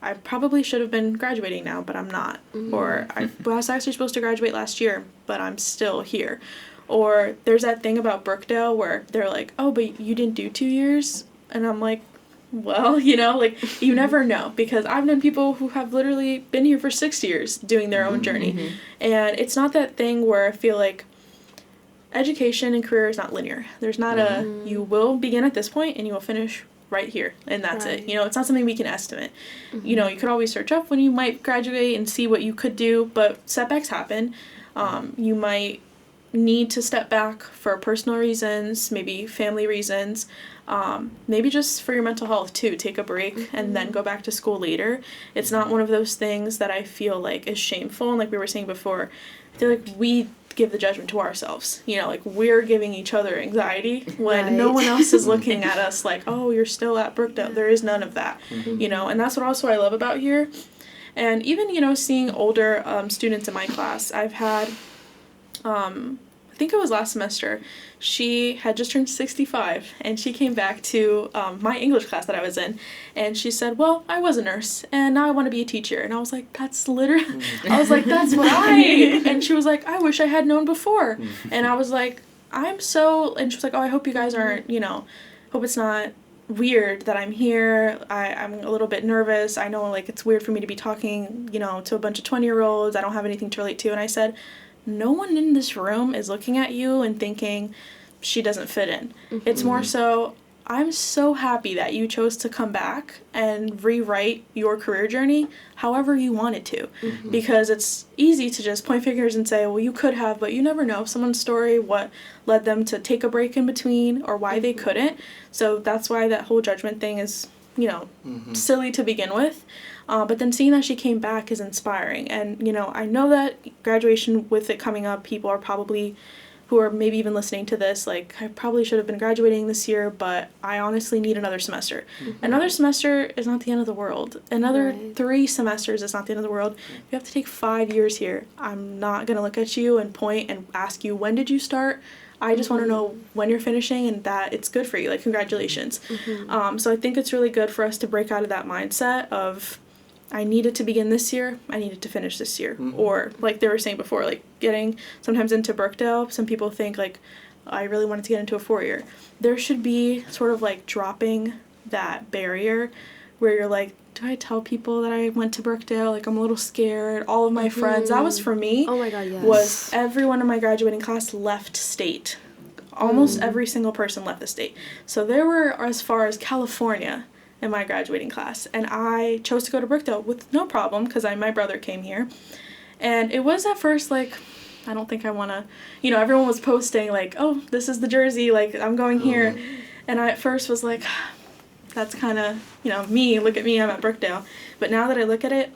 Speaker 3: I probably should have been graduating now, but I'm not. Or I was actually supposed to graduate last year, but I'm still here. Or there's that thing about Brookdale where they're like, oh, but you didn't do 2 years? And I'm like, well, you know, like, you never know, because I've known people who have literally been here for 6 years doing their own journey. And it's not that thing where I feel like education and career is not linear. There's not a, you will begin at this point and you will finish right here, and that's it. You know, it's not something we can estimate. You know, you could always search up when you might graduate and see what you could do, but setbacks happen. You might need to step back for personal reasons, maybe family reasons, maybe just for your mental health too. Take a break and then go back to school later. It's not one of those things that I feel like is shameful, and like we were saying before, I feel like we give the judgment to ourselves, you know, like we're giving each other anxiety when no one else is looking at us like, oh, you're still at Brookdale. There is none of that, you know, and that's what also I love about here. And even, you know, seeing older students in my class, I've had, I think it was last semester, she had just turned 65, and she came back to my English class that I was in, and she said, well, I was a nurse, and now I want to be a teacher. And I was like, that's literally, I was like, that's what and she was like, I wish I had known before. And I was like, and she was like, oh, I hope you guys aren't, you know, hope it's not weird that I'm here. I'm a little bit nervous. I know, like, it's weird for me to be talking, you know, to a bunch of 20-year-olds. I don't have anything to relate to. And I said, no one in this room is looking at you and thinking she doesn't fit in. It's more so, I'm so happy that you chose to come back and rewrite your career journey however you wanted to. Because it's easy to just point fingers and say, well, you could have, but you never know someone's story, what led them to take a break in between or why they couldn't. So that's why that whole judgment thing is, you know, silly to begin with. But then seeing that she came back is inspiring. And, you know, I know that graduation, with it coming up, people are probably, who are maybe even listening to this, like, I probably should have been graduating this year, but I honestly need another semester. Another semester is not the end of the world. Another 3 semesters is not the end of the world. You have to take 5 years here. I'm not going to look at you and point and ask you, when did you start? I just want to know when you're finishing and that it's good for you. Like, congratulations. So I think it's really good for us to break out of that mindset of, I needed to begin this year, I needed to finish this year. Or, like they were saying before, like, getting sometimes into Brookdale, some people think, like, I really wanted to get into a 4-year. There should be sort of, like, dropping that barrier where you're like, do I tell people that I went to Brookdale? Like, I'm a little scared. All of my friends, that was for me.
Speaker 5: Oh my God, yes.
Speaker 3: Was everyone in my graduating class left state. Almost every single person left the state. So there were as far as California in my graduating class, and I chose to go to Brookdale with no problem because my brother came here. And it was at first like, I don't think I want to, you know, everyone was posting like, oh, this is the jersey, like, I'm going here. And I at first was like, that's kind of, you know, me, look at me, I'm at Brookdale. But now that I look at it,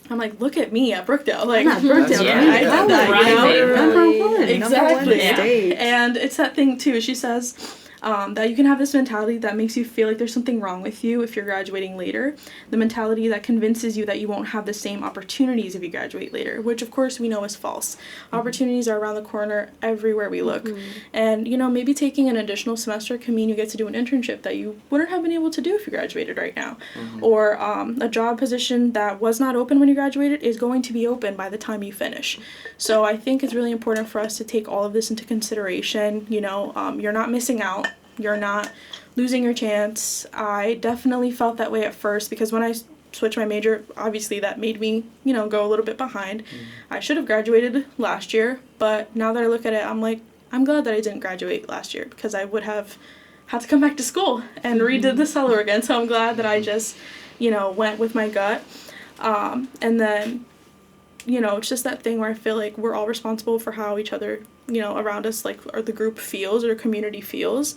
Speaker 3: I'm like, look at me at Brookdale. Like,
Speaker 4: I'm at Brookdale.
Speaker 1: Yeah,
Speaker 3: I did that, you know?
Speaker 4: Number one.
Speaker 3: Exactly.
Speaker 4: Number one state.
Speaker 3: And it's that thing too. She says that you can have this mentality that makes you feel like there's something wrong with you if you're graduating later. The mentality that convinces you that you won't have the same opportunities if you graduate later, which of course we know is false. Opportunities are around the corner everywhere we look. And, you know, maybe taking an additional semester can mean you get to do an internship that you wouldn't have been able to do if you graduated right now. Or a job position that was not open when you graduated is going to be open by the time you finish. So I think it's really important for us to take all of this into consideration. You know, you're not missing out. You're not losing your chance. I definitely felt that way at first because when I switched my major, obviously that made me, you know, go a little bit behind. I should have graduated last year, but now that I look at it, I'm like, I'm glad that I didn't graduate last year because I would have had to come back to school and redid this all over again. So I'm glad that I just, you know, went with my gut. And then, you know, it's just that thing where I feel like we're all responsible for how each other, you know, around us, like, or the group feels or community feels.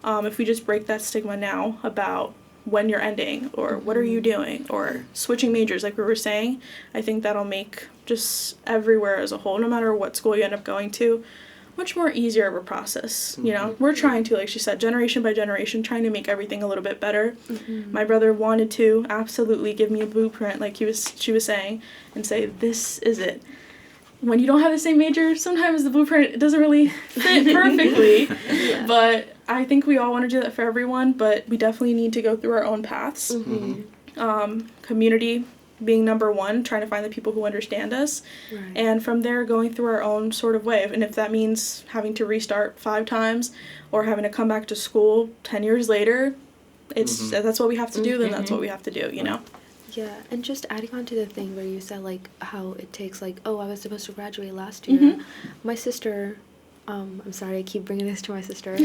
Speaker 3: If we just break that stigma now about when you're ending or what are you doing or switching majors, like we were saying, I think that'll make just everywhere as a whole, no matter what school you end up going to, much more easier of a process. You know, we're trying to, like she said, generation by generation, trying to make everything a little bit better. My brother wanted to absolutely give me a blueprint, like she was saying, and say, this is it. When you don't have the same major, sometimes the blueprint doesn't really fit perfectly. But I think we all want to do that for everyone, but we definitely need to go through our own paths. Community being number one, trying to find the people who understand us. And from there, going through our own sort of way. And if that means having to restart 5 times or having to come back to school 10 years later, it's that's what we have to do, then that's what we have to do, you know?
Speaker 5: Yeah, and just adding on to the thing where you said, like, how it takes, like, oh, I was supposed to graduate last year. My sister, I'm sorry, I keep bringing this to my sister,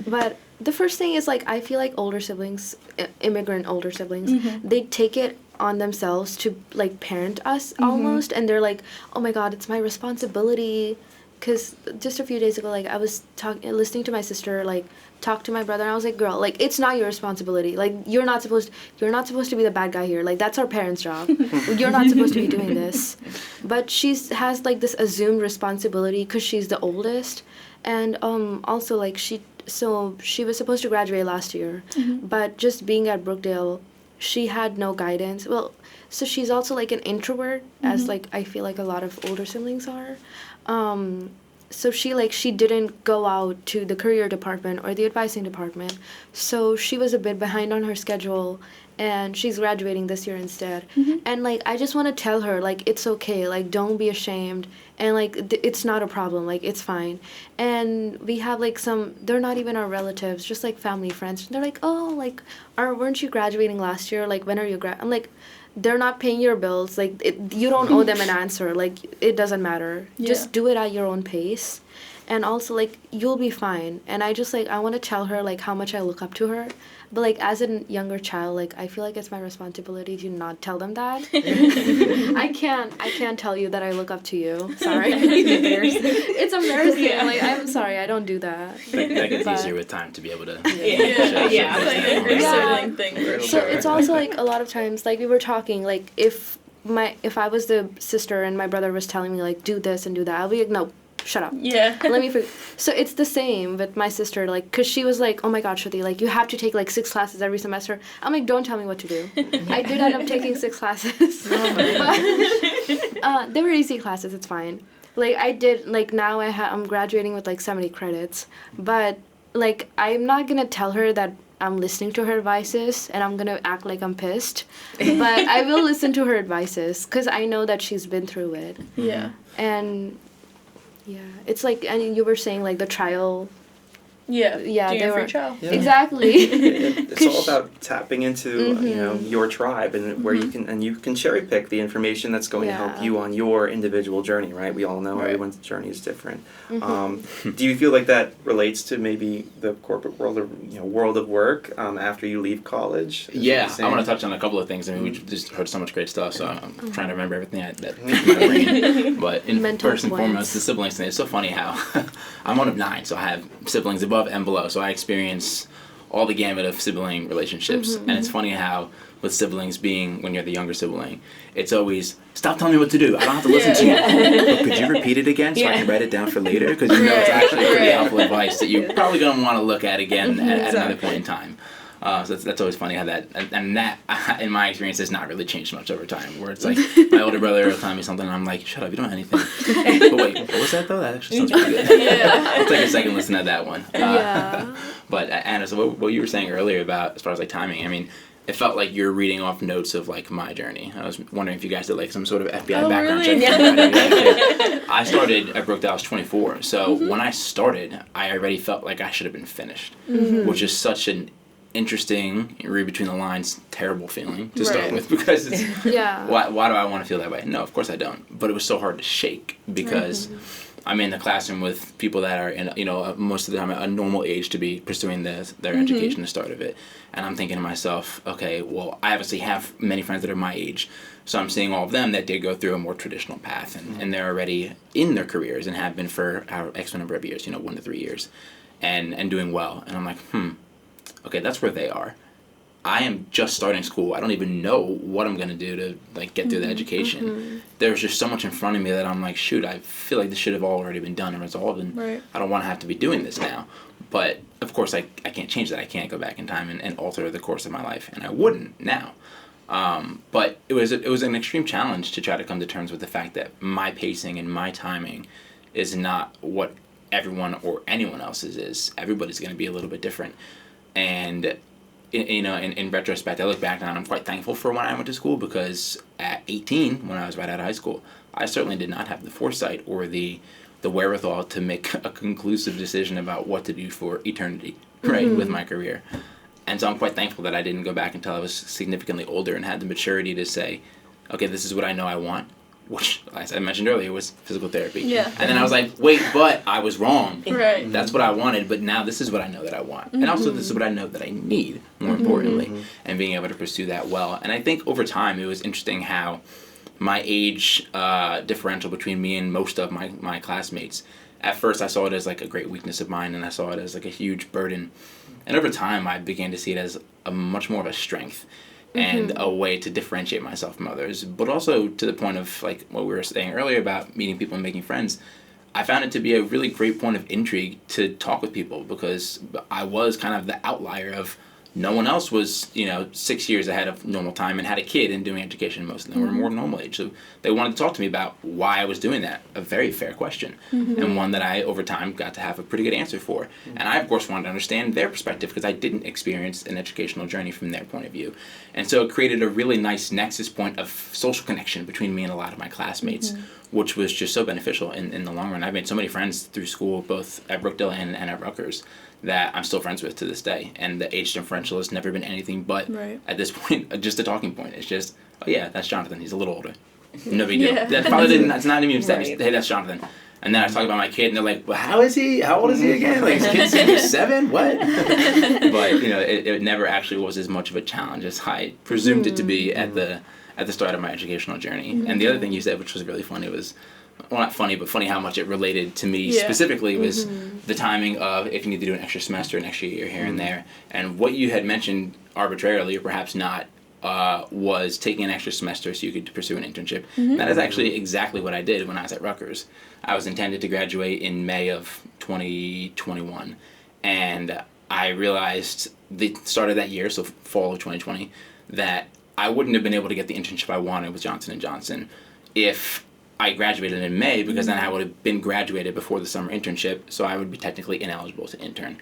Speaker 5: but the first thing is, like, I feel like older siblings, immigrant older siblings, they take it on themselves to, like, parent us almost, and they're like, oh my God, it's my responsibility. Because just a few days ago, like, I was listening to my sister, like, talk to my brother, and I was like, girl, like, it's not your responsibility. Like, you're not supposed to be the bad guy here. Like, that's our parents' job. You're not supposed to be doing this. But has, like, this assumed responsibility because she's the oldest. And also, like, she was supposed to graduate last year. But just being at Brookdale, she had no guidance. Well, so she's also, like, an introvert, as, like, I feel like a lot of older siblings are. So she didn't go out to the career department or the advising department. So she was a bit behind on her schedule, and she's graduating this year instead. And, like, I just want to tell her, like, it's okay. Like, don't be ashamed. And, like, it's not a problem. Like, it's fine. And we have, like, they're not even our relatives, just, like, family, friends. They're like, oh, like, weren't you graduating last year? Like, when are you I'm like, they're not paying your bills. Like, you don't owe them an answer. Like, it doesn't matter. Just do it at your own pace. and also like you'll be fine. And I just like I want to tell her like how much I look up to her, but like as a younger child, like I feel like it's my responsibility to not tell them that. I can't tell you that I look up to you. Sorry. It's embarrassing.
Speaker 2: Yeah.
Speaker 5: Like I'm sorry, I don't do that.
Speaker 6: That gets
Speaker 5: But-
Speaker 6: easier with time to be able to.
Speaker 2: Yeah.
Speaker 3: It's like a
Speaker 5: Yeah.
Speaker 3: sibling thing for
Speaker 5: So
Speaker 3: sure.
Speaker 5: it's also like a lot of times like we were talking like if I was the sister and my brother was telling me like do this and do that, I'll be like no, shut up.
Speaker 3: Yeah.
Speaker 5: Let me so it's the same with my sister, like because she was like, oh my god, Shruti, like you have to take like 6 classes every semester. I'm like, don't tell me what to do. I did end up taking 6 classes. But they were easy classes, it's fine. Like I did like now I'm graduating with like 70 credits, but like I'm not gonna tell her that I'm listening to her advices and I'm gonna act like I'm pissed, but I will listen to her advices because I know that she's been through it.
Speaker 3: Yeah.
Speaker 5: And yeah, it's like, and you were saying like the trial.
Speaker 3: Yeah.
Speaker 5: Yeah,
Speaker 3: Do
Speaker 5: they
Speaker 3: your free
Speaker 5: were
Speaker 3: trial.
Speaker 1: Yeah.
Speaker 5: exactly.
Speaker 1: It's all about tapping into your tribe and where you can cherry pick the information that's going to help
Speaker 5: Yeah.
Speaker 1: you on your individual journey, right? We all know
Speaker 3: Right.
Speaker 1: everyone's journey is different. Do you feel like that relates to maybe the corporate world or world of work after you leave college? Is what
Speaker 6: Yeah,
Speaker 1: you're
Speaker 6: I
Speaker 1: saying?
Speaker 6: want to touch on a couple of things. I mean, we just heard so much great stuff, so I'm trying to remember everything that's in my brain. But
Speaker 5: Mental
Speaker 6: first and
Speaker 5: blanks.
Speaker 6: foremost, the siblings thing. It's so funny how I'm one of 9, so I have siblings above and below. So I experience all the gamut of sibling relationships, and it's funny how with siblings being when you're the younger sibling, it's always stop telling me what to do. I don't have to listen to you. But could you repeat it again so I can write it down for later? Because you know it's actually pretty helpful advice that you're probably going to want to look at again at another point in time. So that's always funny how that, and that, in my experience, has not really changed much over time, where it's like, my older brother will tell me something, and I'm like, shut up, you don't know anything. But wait, what was that, though? That actually sounds pretty good. I'll take a second listen to that one.
Speaker 5: Yeah.
Speaker 6: But, Anna, so what you were saying earlier about, as far as, like, timing, I mean, it felt like you're reading off notes of, like, my journey. I was wondering if you guys did, like, some sort of FBI background
Speaker 3: really?
Speaker 6: check. I started at Brookdale, I was 24, so when I started, I already felt like I should have been finished, which is such an interesting, read between the lines, terrible feeling to start
Speaker 3: Right.
Speaker 6: with, because it's
Speaker 5: Yeah.
Speaker 6: why do I want to feel that way? No, of course I don't. But it was so hard to shake because I'm in the classroom with people that are in, most of the time a normal age to be pursuing their education, the start of it. And I'm thinking to myself, okay, well, I obviously have many friends that are my age. So I'm seeing all of them that did go through a more traditional path, and they're already in their careers and have been for X number of years, 1 to 3 years, and doing well. And I'm like, okay, that's where they are. I am just starting school. I don't even know what I'm going to do to like get through the education. There's just so much in front of me that I'm like, shoot, I feel like this should have already been done and resolved, and
Speaker 3: Right.
Speaker 6: I don't want to have to be doing this now. But, of course, I can't change that. I can't go back in time and alter the course of my life, and I wouldn't now. But it was an extreme challenge to try to come to terms with the fact that my pacing and my timing is not what everyone or anyone else's is. Everybody's going to be a little bit different. And in retrospect, I look back now and I'm quite thankful for when I went to school, because at 18, when I was right out of high school, I certainly did not have the foresight or the wherewithal to make a conclusive decision about what to do for eternity, right, with my career. And so I'm quite thankful that I didn't go back until I was significantly older and had the maturity to say, okay, this is what I know I want, which, as I mentioned earlier, was physical therapy.
Speaker 3: Yeah.
Speaker 6: And then I was like, wait, but I was wrong.
Speaker 3: Right.
Speaker 6: That's what I wanted, but now this is what I know that I want. And also this is what I know that I need, more importantly, and being able to pursue that well. And I think over time it was interesting how my age differential between me and most of my classmates, at first I saw it as like a great weakness of mine, and I saw it as like a huge burden. And over time I began to see it as a much more of a strength and a way to differentiate myself from others, but also to the point of like what we were saying earlier about meeting people and making friends. I found it to be a really great point of intrigue to talk with people, because I was kind of the outlier of no one else was, 6 years ahead of normal time and had a kid and doing education. Most of them were more normal age. So they wanted to talk to me about why I was doing that. A very fair question. And one that I, over time, got to have a pretty good answer for. And I, of course, wanted to understand their perspective, because I didn't experience an educational journey from their point of view. And so it created a really nice nexus point of social connection between me and a lot of my classmates, which was just so beneficial in the long run. I've made so many friends through school, both at Brookdale and at Rutgers, that I'm still friends with to this day. And the age differential has never been anything but, at this point, just a talking point. It's just, oh yeah, that's Jonathan. He's a little older. No big deal.
Speaker 3: Yeah.
Speaker 6: That probably didn't, that's not even upset. Hey, that's Jonathan. And then I talk about my kid, and they're like, well, how is he? How old is he again? Like, his kid's senior 7? What? But, it never actually was as much of a challenge as I presumed it to be at the start of my educational journey. And the other thing you said, which was really funny, was, well, not funny, but funny how much it related to me specifically, was the timing of if you need to do an extra semester, an extra year here and there. And what you had mentioned arbitrarily, or perhaps not, was taking an extra semester so you could pursue an internship. That is actually exactly what I did when I was at Rutgers. I was intended to graduate in May of 2021, and I realized the start of that year, so fall of 2020, that I wouldn't have been able to get the internship I wanted with Johnson & Johnson if I graduated in May, because then I would have been graduated before the summer internship, so I would be technically ineligible to intern.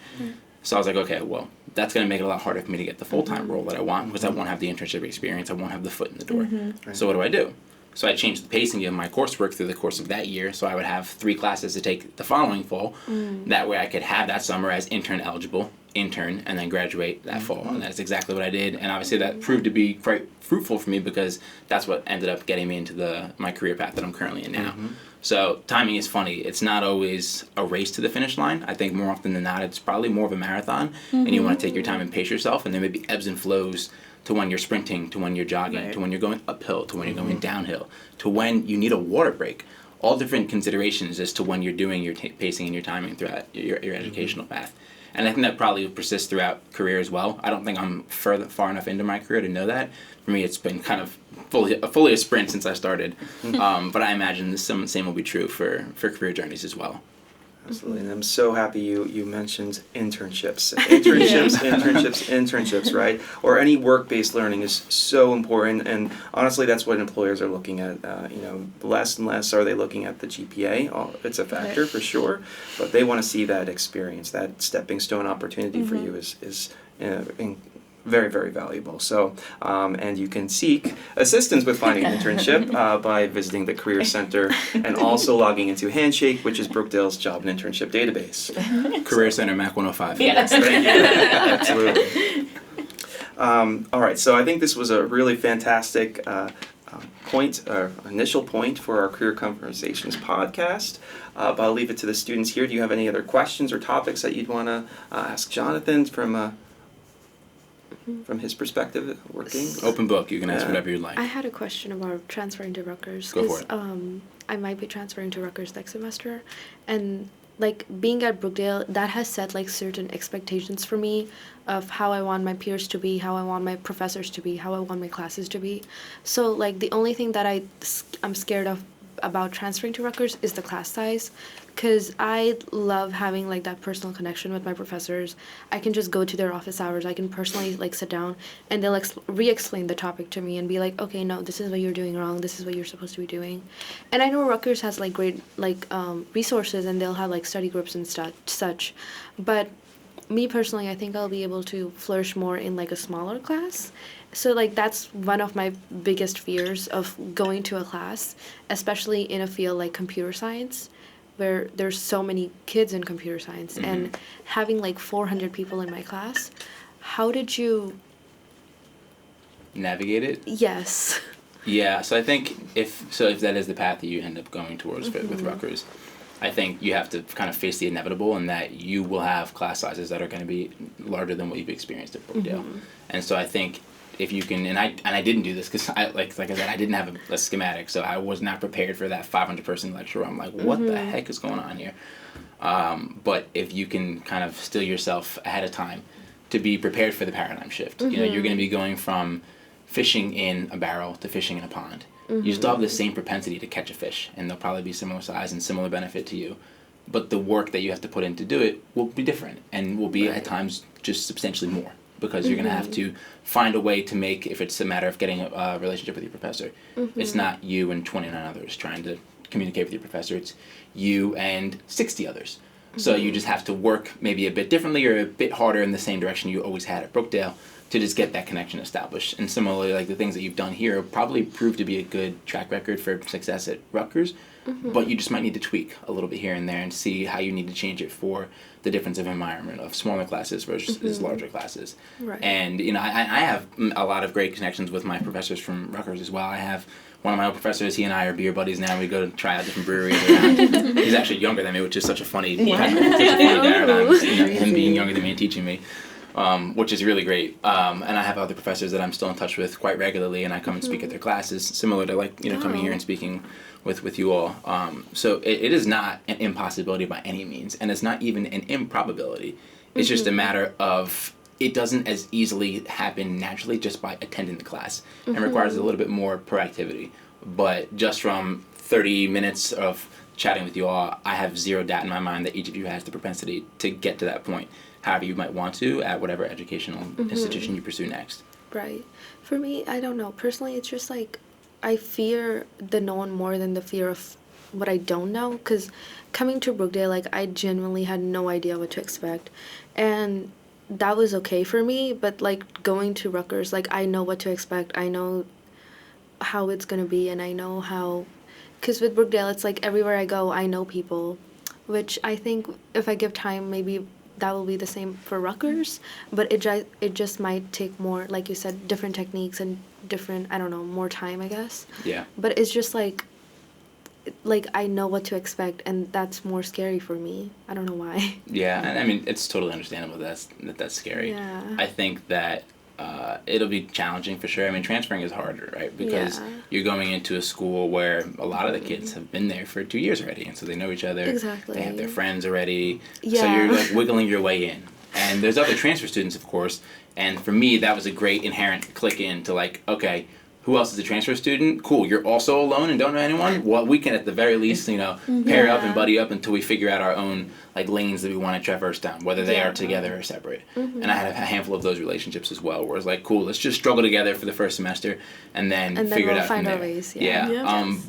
Speaker 6: So I was like, okay, well, that's going to make it a lot harder for me to get the full-time role that I want, because I won't have the internship experience, I won't have the foot in the door. So what do I do? So I changed the pacing of my coursework through the course of that year, so I would have 3 classes to take the following fall. That way I could have that summer as intern eligible, intern, and then graduate that fall. And that's exactly what I did, and obviously that proved to be quite fruitful for me, because that's what ended up getting me into my career path that I'm currently in now. So timing is funny. It's not always a race to the finish line. I think more often than not, it's probably more of a marathon, and you want to take your time and pace yourself, and there may be ebbs and flows to when you're sprinting, to when you're jogging, to when you're going uphill, to when you're going downhill, to when you need a water break. All different considerations as to when you're doing your pacing and your timing throughout your educational path. And I think that probably persists throughout career as well. I don't think I'm far enough into my career to know that. For me, it's been kind of fully a sprint since I started. But I imagine the same will be true for career journeys as well.
Speaker 1: Absolutely, and I'm so happy you mentioned internships. Internships, right? Or any work-based learning is so important, and honestly, that's what employers are looking at. Less and less are they looking at the GPA. It's a factor for sure, but they want to see that experience, that stepping stone opportunity for you is very, very valuable. So, and you can seek assistance with finding an internship by visiting the Career Center and also logging into Handshake, which is Brookdale's job and internship database.
Speaker 6: Career Center Mac 105.
Speaker 2: Yes.
Speaker 1: Thank you. Absolutely. All right, so I think this was a really fantastic initial point for our Career Conversations podcast. But I'll leave it to the students here. Do you have any other questions or topics that you'd want to ask Jonathan from his perspective working?
Speaker 6: Open book, you can ask whatever you'd like.
Speaker 5: I had a question about transferring to Rutgers.
Speaker 6: Go for it.
Speaker 5: I might be transferring to Rutgers next semester, and like being at Brookdale, that has set like certain expectations for me of how I want my peers to be, how I want my professors to be, how I want my classes to be. So like the only thing that I'm scared of about transferring to Rutgers is the class size, because I love having like that personal connection with my professors. I can just go to their office hours. I can personally like sit down and they'll re-explain the topic to me and be like, okay, no, this is what you're doing wrong. This is what you're supposed to be doing. And I know Rutgers has like great like resources, and they'll have like study groups and such. But me personally, I think I'll be able to flourish more in like a smaller class. So like that's one of my biggest fears of going to a class, especially in a field like computer science, where there's so many kids in computer science, and having like 400 people in my class. How did you
Speaker 6: navigate it?
Speaker 5: Yes.
Speaker 6: Yeah, so I think if that is the path that you end up going towards with Rutgers, I think you have to kind of face the inevitable, and that you will have class sizes that are going to be larger than what you've experienced at Brookdale. And so I think if you can, and I didn't do this because like I said, I didn't have a schematic, so I was not prepared for that 500 person lecture room. I'm like, what the heck is going on here? But if you can kind of still yourself ahead of time to be prepared for the paradigm shift, you're going to be going from fishing in a barrel to fishing in a pond. You still have the same propensity to catch a fish, and they'll probably be similar size and similar benefit to you. But the work that you have to put in to do it will be different, and will be at times just substantially more, because you're going to have to find a way to make, if it's a matter of getting a relationship with your professor, it's not you and 29 others trying to communicate with your professor, it's you and 60 others. So you just have to work maybe a bit differently or a bit harder in the same direction you always had at Brookdale to just get that connection established. And similarly, like the things that you've done here probably prove to be a good track record for success at Rutgers, but you just might need to tweak a little bit here and there and see how you need to change it for the difference of environment of smaller classes versus larger classes.
Speaker 5: Right.
Speaker 6: And I have a lot of great connections with my professors from Rutgers as well. I have one of my old professors, he and I are beer buddies now. We go to try out different breweries around. He's actually younger than me, which is such a funny paradigm, him being younger than me and teaching me. Which is really great. And I have other professors that I'm still in touch with quite regularly, and I come and speak at their classes, similar to coming here and speaking with you all. So it is not an impossibility by any means, and it's not even an improbability. It's just a matter of it doesn't as easily happen naturally just by attending the class, and requires a little bit more proactivity. But just from 30 minutes of chatting with you all, I have zero doubt in my mind that each of you has the propensity to get to that point, however you might want to, at whatever educational institution you pursue next.
Speaker 5: Right. For me, I don't know. Personally, it's just like I fear the known more than the fear of what I don't know. Because coming to Brookdale, like, I genuinely had no idea what to expect. And that was okay for me. But, like, going to Rutgers, like, I know what to expect. I know how it's going to be. And I know how... Because with Brookdale, it's like everywhere I go, I know people. Which I think if I give time, maybe... that will be the same for Rutgers, but it just might take more, like you said, different techniques and different, I don't know, more time, I guess.
Speaker 6: Yeah.
Speaker 5: But it's just like I know what to expect, and that's more scary for me. I don't know why.
Speaker 6: Yeah, and I mean, it's totally understandable that's scary.
Speaker 5: Yeah.
Speaker 6: I think that it'll be challenging for sure. I mean, transferring is harder, right? Because you're going into a school where a lot of the kids have been there for 2 years already, and so they know each other.
Speaker 5: Exactly.
Speaker 6: They have their friends already.
Speaker 5: Yeah.
Speaker 6: So you're like wiggling your way in. And there's other transfer students, of course. And for me, that was a great inherent click in to like, okay, who else is a transfer student? Cool, you're also alone and don't know anyone? Well, we can at the very least, pair up and buddy up until we figure out our own like lanes that we want to traverse down, whether they are together or separate. And I had a handful of those relationships as well, where it's like, cool, let's just struggle together for the first semester and then figure it out
Speaker 5: find
Speaker 6: from
Speaker 5: our
Speaker 6: there.
Speaker 5: ways.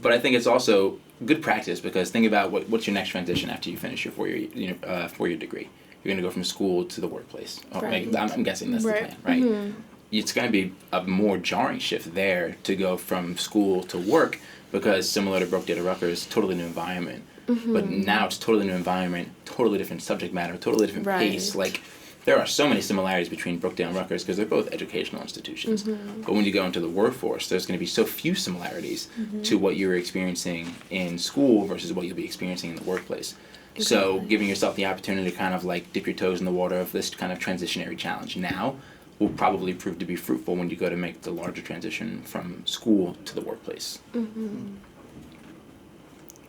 Speaker 6: But I think it's also good practice because think about what's your next transition after you finish your four-year degree. You're going to go from school to the workplace.
Speaker 5: Right.
Speaker 6: I'm guessing that's the plan, right? It's going to be a more jarring shift there to go from school to work because similar to Brookdale to Rutgers, totally new environment. But now it's totally new environment, totally different subject matter, totally different pace. Like there are so many similarities between Brookdale and Rutgers because they're both educational institutions. But when you go into the workforce, there's going to be so few similarities to what you're experiencing in school versus what you'll be experiencing in the workplace. So giving yourself the opportunity to kind of like dip your toes in the water of this kind of transitionary challenge now will probably prove to be fruitful when you go to make the larger transition from school to the workplace.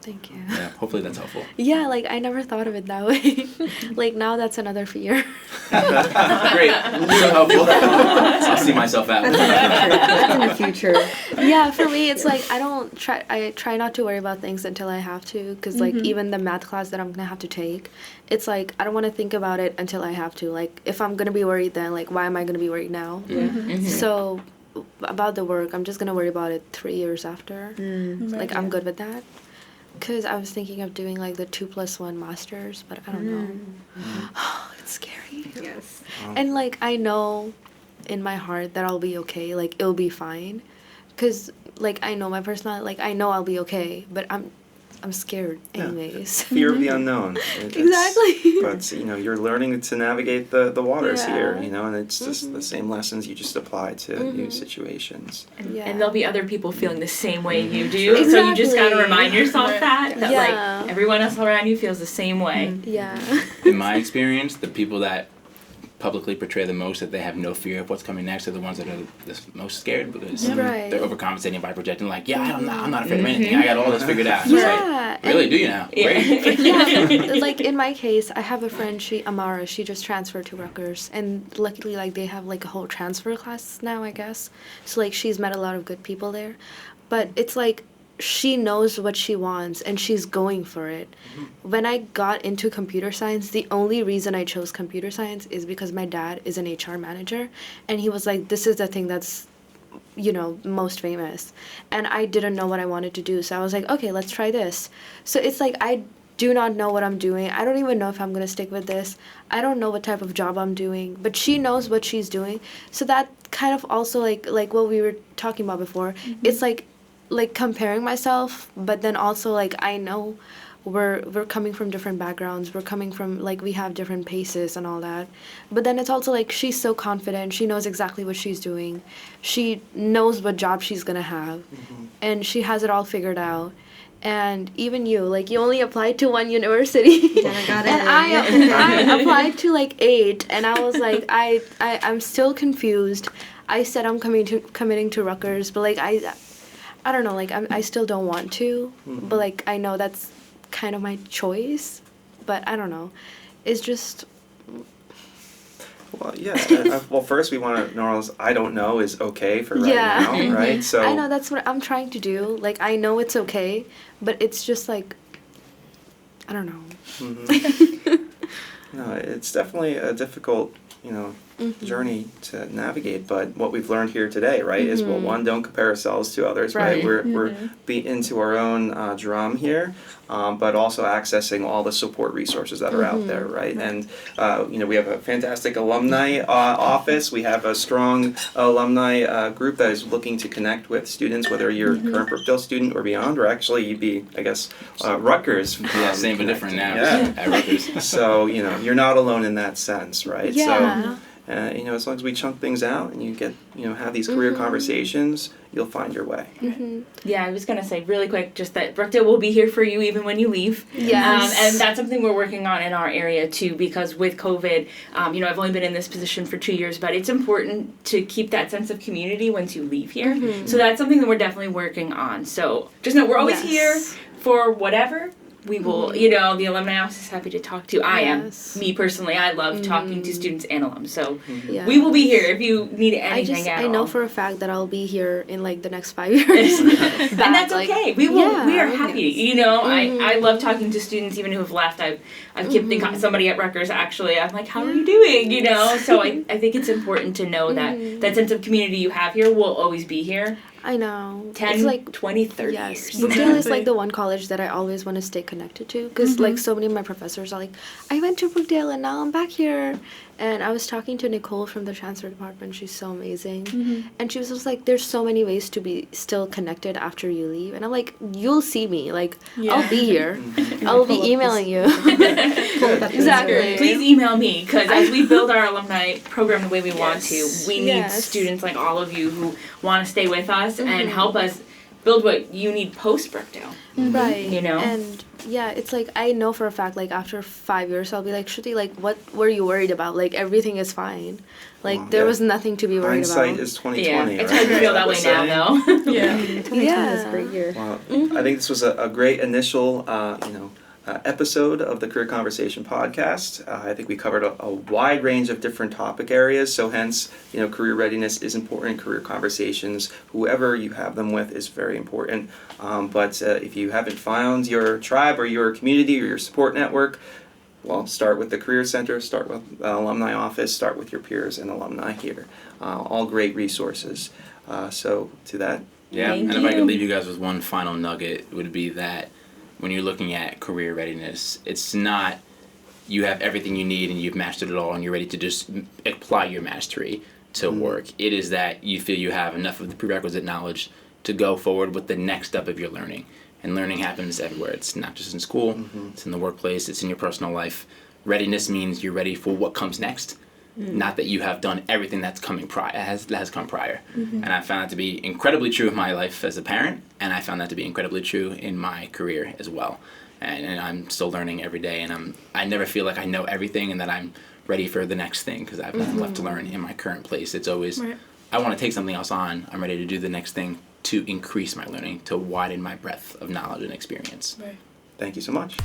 Speaker 5: Thank you.
Speaker 6: Yeah, hopefully that's helpful.
Speaker 5: Yeah, like I never thought of it that way. Like now that's another fear.
Speaker 6: Great, so helpful. I'll see myself out.
Speaker 4: That's in the future.
Speaker 5: Yeah, for me it's like I try not to worry about things until I have to, because like even the math class that I'm gonna have to take, it's like I don't want to think about it until I have to. Like if I'm gonna be worried then, like why am I gonna be worried now? So about the work, I'm just gonna worry about it 3 years after. Like I'm good with that. Because I was thinking of doing like the 2+1 masters, but I don't know. It's scary.
Speaker 4: Yes.
Speaker 5: And like I know in my heart that I'll be okay. Like it'll be fine. Because like I know my personality. Like I know I'll be okay, but I'm scared anyways.
Speaker 1: Fear of the unknown.
Speaker 5: Exactly.
Speaker 1: But you're learning to navigate the waters here.
Speaker 5: Yeah.
Speaker 1: And it's just the same lessons you just apply to new situations.
Speaker 2: And,
Speaker 5: Yeah.
Speaker 2: and there'll be other people feeling the same way you do.
Speaker 1: Sure.
Speaker 2: So you just gotta
Speaker 5: Exactly.
Speaker 2: remind yourself that
Speaker 5: Yeah.
Speaker 2: like everyone else around you feels the same way.
Speaker 5: Yeah.
Speaker 6: In my experience, the people that publicly portray the most that they have no fear of what's coming next are the ones that are the most scared because
Speaker 5: Right.
Speaker 6: they're overcompensating by projecting like, yeah, I'm not afraid of anything. I got all this figured out. And it's
Speaker 5: Yeah.
Speaker 6: like, really? Do you now? Great.
Speaker 5: Yeah, like in my case, I have a friend, Amara, she just transferred to Rutgers, and luckily, like, they have, like, a whole transfer class now, I guess, so, like, she's met a lot of good people there, but it's, like, she knows what she wants, and she's going for it. When I got into computer science, the only reason I chose computer science is because my dad is an HR manager, and he was like, this is the thing that's most famous. And I didn't know what I wanted to do. So I was like, okay, let's try this. So it's like, I do not know what I'm doing. I don't even know if I'm going to stick with this. I don't know what type of job I'm doing, but she knows what she's doing. So that kind of also like what we were talking about before, it's like comparing myself, but then also like I know we're coming from different backgrounds, we're coming from, like, we have different paces and all that. But then it's also like she's so confident, she knows exactly what she's doing, she knows what job she's gonna have, and she has it all figured out. And even you, like, you only applied to one university.
Speaker 4: And I got it.
Speaker 5: And I applied to like 8, and I was like, I'm still confused. I said I'm committing to Rutgers, but like I don't know, like I still don't want to, but like I know that's kind of my choice, but I don't know. It's just.
Speaker 1: Well, yeah. Well, first we want to normalize. I don't know is okay for right now, right? So
Speaker 5: I know that's what I'm trying to do. Like, I know it's okay, but it's just like, I don't know.
Speaker 1: No, it's definitely a difficult, journey to navigate. But what we've learned here today, right, is, well, one, don't compare ourselves to others, right? We're beat into our own drum here, but also accessing all the support resources that are out there, right? And we have a fantastic alumni office. We have a strong alumni group that is looking to connect with students, whether you're a current Brookdale student or beyond, or actually you'd be, I guess, Rutgers.
Speaker 6: Yeah, same but different now.
Speaker 1: Yeah.
Speaker 6: At Rutgers.
Speaker 1: So you're not alone in that sense, right?
Speaker 5: Yeah.
Speaker 1: So, as long as we chunk things out and you get, have these career conversations, you'll find your way.
Speaker 2: Yeah, I was going to say really quick just that Brookdale will be here for you even when you leave.
Speaker 5: Yes.
Speaker 2: And that's something we're working on in our area too, because with COVID, I've only been in this position for 2 years, but it's important to keep that sense of community once you leave here. So that's something that we're definitely working on. So just know we're always here for whatever. We will, the alumni office is happy to talk to. I am. Me personally, I love talking to students and alums. So we will be here if you need anything at all.
Speaker 5: I know for a fact that I'll be here in like the next 5 years.
Speaker 2: And that's okay. We will. We are happy. I love talking to students even who have left. I've kept somebody at Rutgers actually. I'm like, how are you doing? So I think it's important to know that sense of community you have here will always be here.
Speaker 5: I know.
Speaker 2: 10,
Speaker 5: it's like
Speaker 2: 20, 30
Speaker 5: yes.
Speaker 2: years.
Speaker 5: Brookdale is like the one college that I always want to stay connected to, because like so many of my professors are like, I went to Brookdale and now I'm back here. And I was talking to Nicole from the transfer department. She's so amazing. And she was just like, there's so many ways to be still connected after you leave. And I'm like, you'll see me. Like, I'll be here. I'll be emailing you. Exactly.
Speaker 2: Please email me, because as we build our alumni program the way we want to, we need students like all of you who want to stay with us and help us build what you need post Brookdale.
Speaker 5: Right.
Speaker 2: And
Speaker 5: yeah, it's like, I know for a fact, like, after 5 years, I'll be like, Shruti, like, what were you worried about? Like, everything is fine. Like, there was nothing to be worried about.
Speaker 1: Hindsight is 2020.
Speaker 2: It's hard to feel that way now, though.
Speaker 4: 2020 is a great year.
Speaker 1: Well, I think this was a great initial, episode of the Career Conversation podcast. I think we covered a wide range of different topic areas, so hence, career readiness is important. Career conversations, whoever you have them with, is very important. But if you haven't found your tribe or your community or your support network, well, start with the Career Center, start with the Alumni Office, start with your peers and alumni here. All great resources. So to that.
Speaker 6: Yeah,
Speaker 2: Thank
Speaker 6: and if I
Speaker 2: you.
Speaker 6: could leave you guys with one final nugget, it would be that when you're looking at career readiness, it's not you have everything you need and you've mastered it all and you're ready to just apply your mastery to work. It is that you feel you have enough of the prerequisite knowledge to go forward with the next step of your learning. And learning happens everywhere. It's not just in school, it's in the workplace, it's in your personal life. Readiness means you're ready for what comes next. Not that you have done everything that's coming has come prior. And I found that to be incredibly true of my life as a parent, and I found that to be incredibly true in my career as well. And I'm still learning every day, and I never feel like I know everything and that I'm ready for the next thing, because I have nothing left to learn in my current place. It's always, I want to take something else on, I'm ready to do the next thing to increase my learning, to widen my breadth of knowledge and experience.
Speaker 1: Thank you so much.